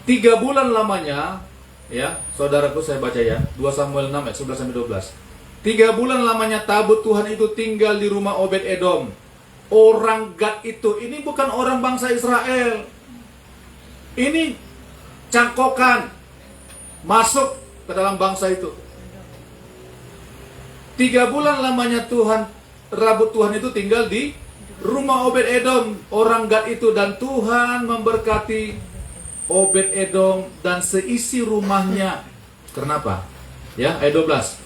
3 bulan lamanya, ya, saudaraku, saya baca ya. 2 Samuel 6 ayat 11 sampai 12. 3 bulan lamanya tabut Tuhan itu tinggal di rumah Obed-Edom. Orang Gad itu, ini bukan orang bangsa Israel. Ini cangkokan masuk ke dalam bangsa itu. 3 bulan lamanya rabut Tuhan itu tinggal di rumah Obed-Edom, orang Gad itu, dan Tuhan memberkati Obed-Edom dan seisi rumahnya. Kenapa? Ya, ayat 12.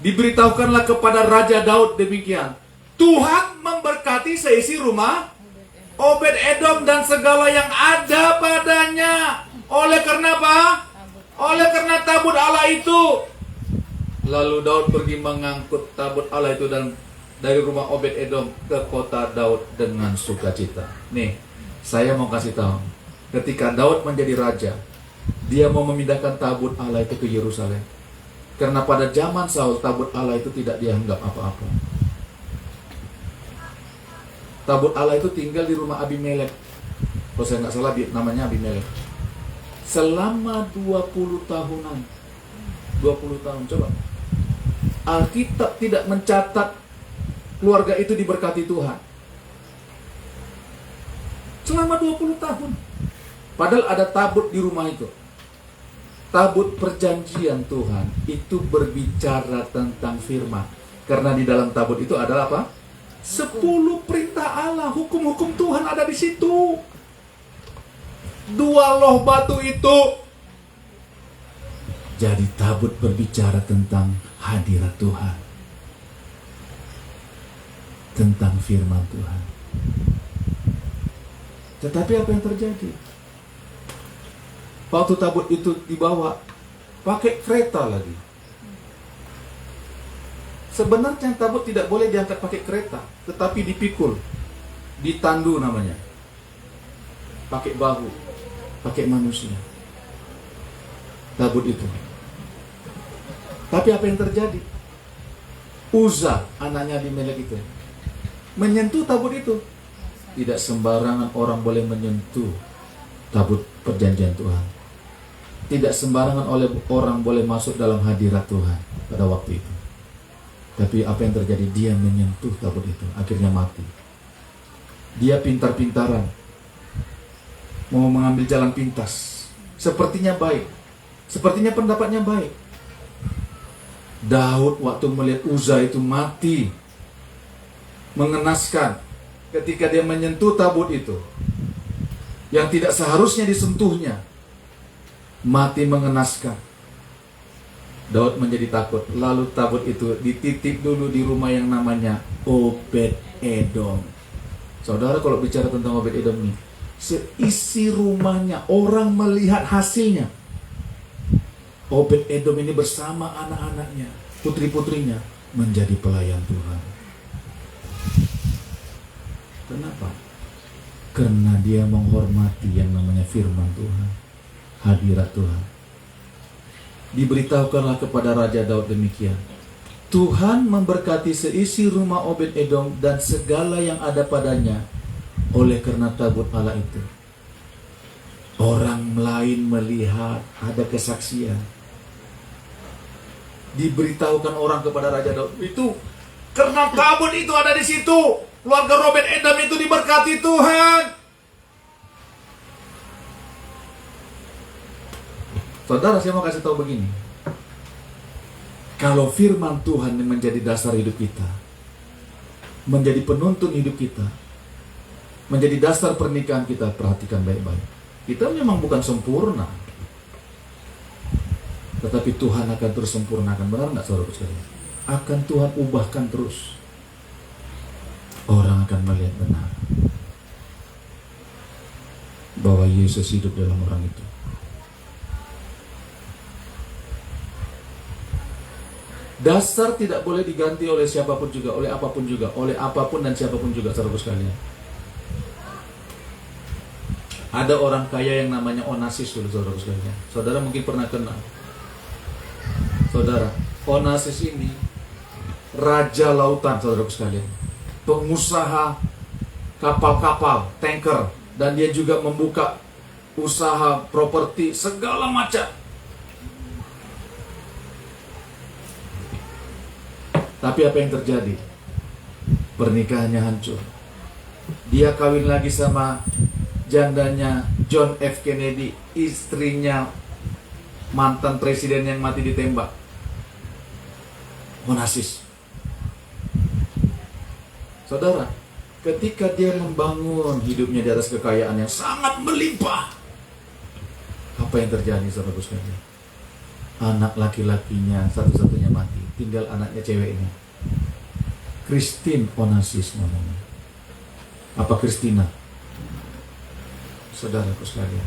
Diberitahukanlah kepada Raja Daud demikian, Tuhan memberkati seisi rumah Obed-Edom dan segala yang ada padanya. Oleh karena apa? Oleh karena tabut Allah itu. Lalu Daud pergi mengangkut tabut Allah itu dan dari rumah Obed-Edom ke kota Daud dengan sukacita. Nih, saya mau kasih tahu. Ketika Daud menjadi raja, dia mau memindahkan tabut Allah itu ke Yerusalem. Karena pada zaman Saul, tabut Allah itu tidak dianggap apa-apa. Tabut Allah itu tinggal di rumah Abimelek. Kalau saya nggak salah namanya Abimelek. Selama 20 tahunan. 20 tahun, coba. Alkitab tidak mencatat keluarga itu diberkati Tuhan. Selama 20 tahun. Padahal ada tabut di rumah itu. Tabut perjanjian Tuhan itu berbicara tentang firman. Karena di dalam tabut itu adalah apa? 10 perintah Allah, hukum-hukum Tuhan ada di situ. 2 loh batu itu. Jadi tabut berbicara tentang hadirat Tuhan, tentang firman Tuhan. Tetapi apa yang terjadi? Waktu tabut itu dibawa, pakai kereta lagi. Sebenarnya tabut tidak boleh diangkat pakai kereta, tetapi dipikul, ditandu namanya. Pakai bahu, pakai manusia. Tabut itu. Tapi apa yang terjadi? Uza, anaknya Abimelek itu, menyentuh tabut itu. Tidak sembarangan orang boleh menyentuh tabut perjanjian Tuhan. Tidak sembarangan orang boleh masuk dalam hadirat Tuhan pada waktu itu. Tapi apa yang terjadi? Dia menyentuh tabut itu, akhirnya mati. Dia pintar-pintaran, mau mengambil jalan pintas. Sepertinya baik, sepertinya pendapatnya baik. Daud waktu melihat Uza itu mati, mengenaskan ketika dia menyentuh tabut itu, yang tidak seharusnya disentuhnya, mati mengenaskan. Daud menjadi takut. Lalu tabut itu dititip dulu di rumah yang namanya Obed Edom. Saudara, kalau bicara tentang Obed Edom ini, seisi rumahnya orang melihat hasilnya. Obed Edom ini bersama anak-anaknya, putri-putrinya, menjadi pelayan Tuhan. Kenapa? Karena dia menghormati yang namanya firman Tuhan, hadirat Tuhan. Diberitahukanlah kepada Raja Daud demikian, Tuhan memberkati seisi rumah Obed Edom dan segala yang ada padanya oleh karena tabut Allah itu. Orang lain melihat, ada kesaksian. Diberitahukan orang kepada Raja Daud, itu karena tabut itu ada di situ, keluarga Obed Edom itu diberkati Tuhan. Saudara, saya mau kasih tahu begini. Kalau firman Tuhan yang menjadi dasar hidup kita, menjadi penuntun hidup kita, menjadi dasar pernikahan kita, perhatikan baik-baik. Kita memang bukan sempurna, tetapi Tuhan akan terus sempurnakan. Benar nggak, saudara sekalian? Akan Tuhan ubahkan terus. Orang akan melihat benar bahwa Yesus hidup dalam orang itu. Dasar tidak boleh diganti oleh siapapun juga, oleh apapun juga, oleh apapun dan siapapun juga, saudara sekalian. Ada orang kaya yang namanya Onassis dulu, saudara sekalian. Saudara mungkin pernah kenal. Saudara, Onassis ini raja lautan, saudara sekalian. Pengusaha kapal-kapal, tanker, dan dia juga membuka usaha properti segala macam. Tapi apa yang terjadi? Pernikahannya hancur. Dia kawin lagi sama jandanya John F. Kennedy, istrinya mantan presiden yang mati ditembak, Onassis. Saudara, ketika dia membangun hidupnya di atas kekayaan yang sangat melimpah, apa yang terjadi, saudara sekalian? Anak laki-lakinya satu-satunya mati, tinggal anaknya ceweknya, Christine Onassis namanya. Apa Christina? Saudaraku sekalian,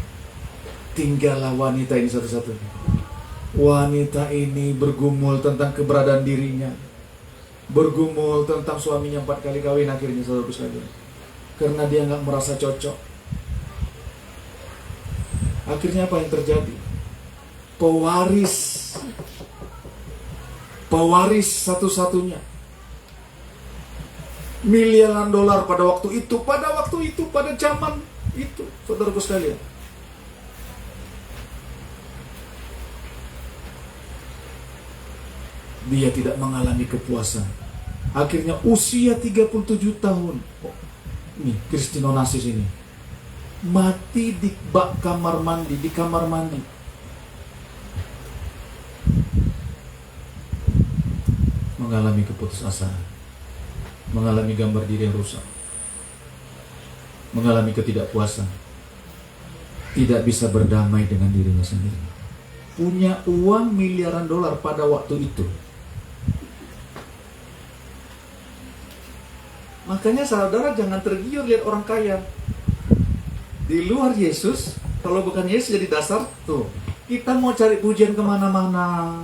tinggallah wanita ini satu-satunya. Wanita ini bergumul tentang keberadaan dirinya, bergumul tentang suaminya 4 kali kawin akhirnya, saudaraku sekalian, karena dia nggak merasa cocok. Akhirnya apa yang terjadi? Pewaris satu-satunya, miliaran dolar pada waktu itu, pada zaman itu, saudaraku sekalian. Dia tidak mengalami kepuasan. Akhirnya usia 37 tahun, nih Christine Onassis ini mati di bak kamar mandi, di kamar mandi. Mengalami keputusasaan, mengalami gambar diri yang rusak, mengalami ketidakpuasan, tidak bisa berdamai dengan dirinya sendiri. Punya uang miliaran dolar pada waktu itu. Makanya saudara jangan tergiur lihat orang kaya. Di luar Yesus, kalau bukan Yesus jadi dasar, tuh. Kita mau cari pujian kemana-mana.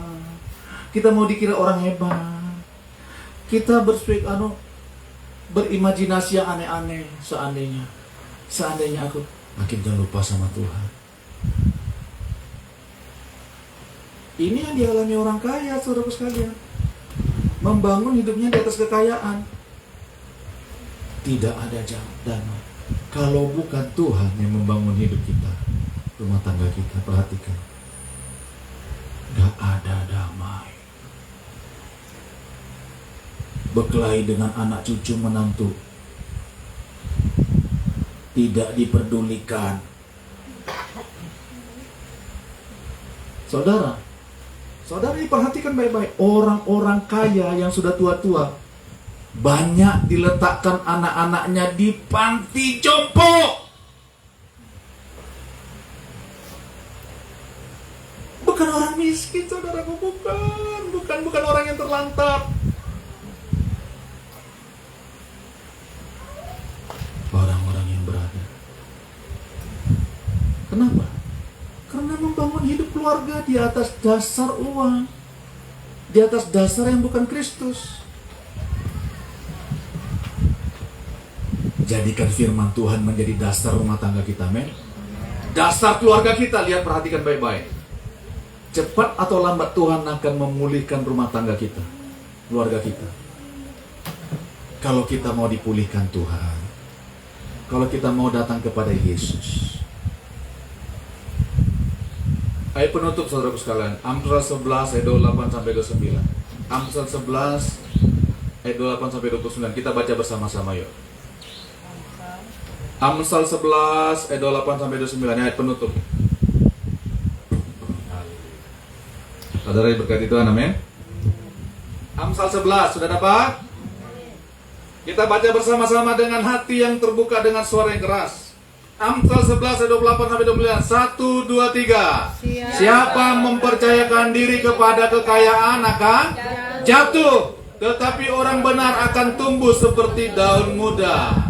Kita mau dikira orang hebat. Kita berimajinasi yang aneh-aneh. Seandainya aku makin jangan lupa sama Tuhan. Ini yang dialami orang kaya, saudaraku sekalian. Membangun hidupnya di atas kekayaan. Tidak ada damai. Kalau bukan Tuhan yang membangun hidup kita, rumah tangga kita, perhatikan. Gak ada damai. Berkelahi dengan anak cucu menantu. Tidak diperdulikan. Saudara diperhatikan baik-baik. Orang-orang kaya yang sudah tua-tua banyak diletakkan anak-anaknya di panti jompo. Bukan orang miskin, saudaraku, bukan orang yang terlantar. Orang-orang yang berada. Kenapa? Karena membangun hidup keluarga di atas dasar uang, di atas dasar yang bukan Kristus. Jadikan firman Tuhan menjadi dasar rumah tangga kita, men. Dasar keluarga kita, lihat, perhatikan baik-baik. Cepat atau lambat Tuhan akan memulihkan rumah tangga kita, keluarga kita. Kalau kita mau dipulihkan Tuhan, kalau kita mau datang kepada Yesus. Ayat penutup, saudaraku sekalian, Amsal 11 ayat 28 sampai 29. Amsal 11 ayat 28 sampai 29. Kita baca bersama-sama, yuk. Amsal 11 ayat 28 sampai 29, ayat penutup. Saudara diberkati Tuhan, amin. Amsal 11, sudah dapat? Kita baca bersama-sama dengan hati yang terbuka, dengan suara yang keras. Amsal 11 ayat 28 sampai 29. 1, 2, 3. Siapa mempercayakan diri kepada kekayaan akan jatuh, tetapi orang benar akan tumbuh seperti daun muda.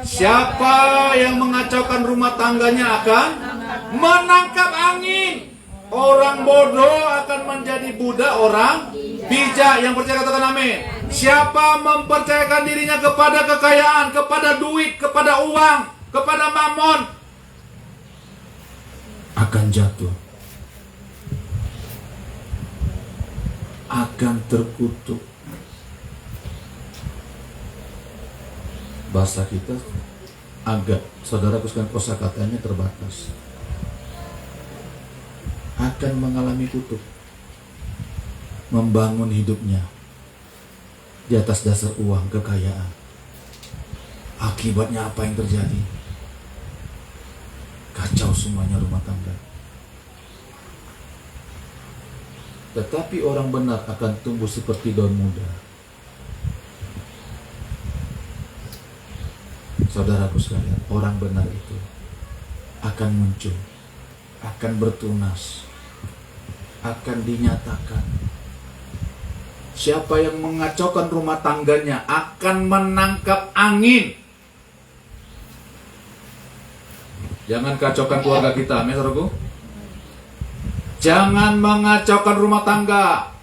Siapa yang mengacaukan rumah tangganya akan menangkap angin. Orang bodoh akan menjadi budak orang bijak. Yang percaya katakan amin. Siapa mempercayakan dirinya kepada kekayaan, kepada duit, kepada uang, kepada mamon, akan jatuh, akan terkutuk. Bahasa kita agak, saudara, kuskan kosakatanya terbatas. Akan mengalami kutuk. Membangun hidupnya di atas dasar uang, kekayaan. Akibatnya apa yang terjadi? Kacau semuanya rumah tangga. Tetapi orang benar akan tumbuh seperti daun muda. Saudaraku sekalian, orang benar itu akan muncul, akan bertunas, akan dinyatakan. Siapa yang mengacaukan rumah tangganya akan menangkap angin. Jangan kacaukan keluarga kita, amin, saudaraku. Jangan mengacaukan rumah tangga.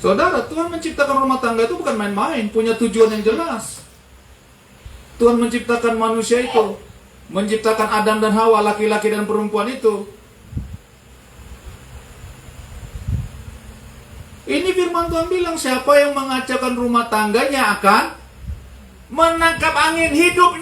Saudara, Tuhan menciptakan rumah tangga itu bukan main-main, punya tujuan yang jelas. Tuhan menciptakan manusia itu, menciptakan Adam dan Hawa, laki-laki dan perempuan itu. Ini firman Tuhan bilang, siapa yang mengacaukan rumah tangganya akan menangkap angin hidup.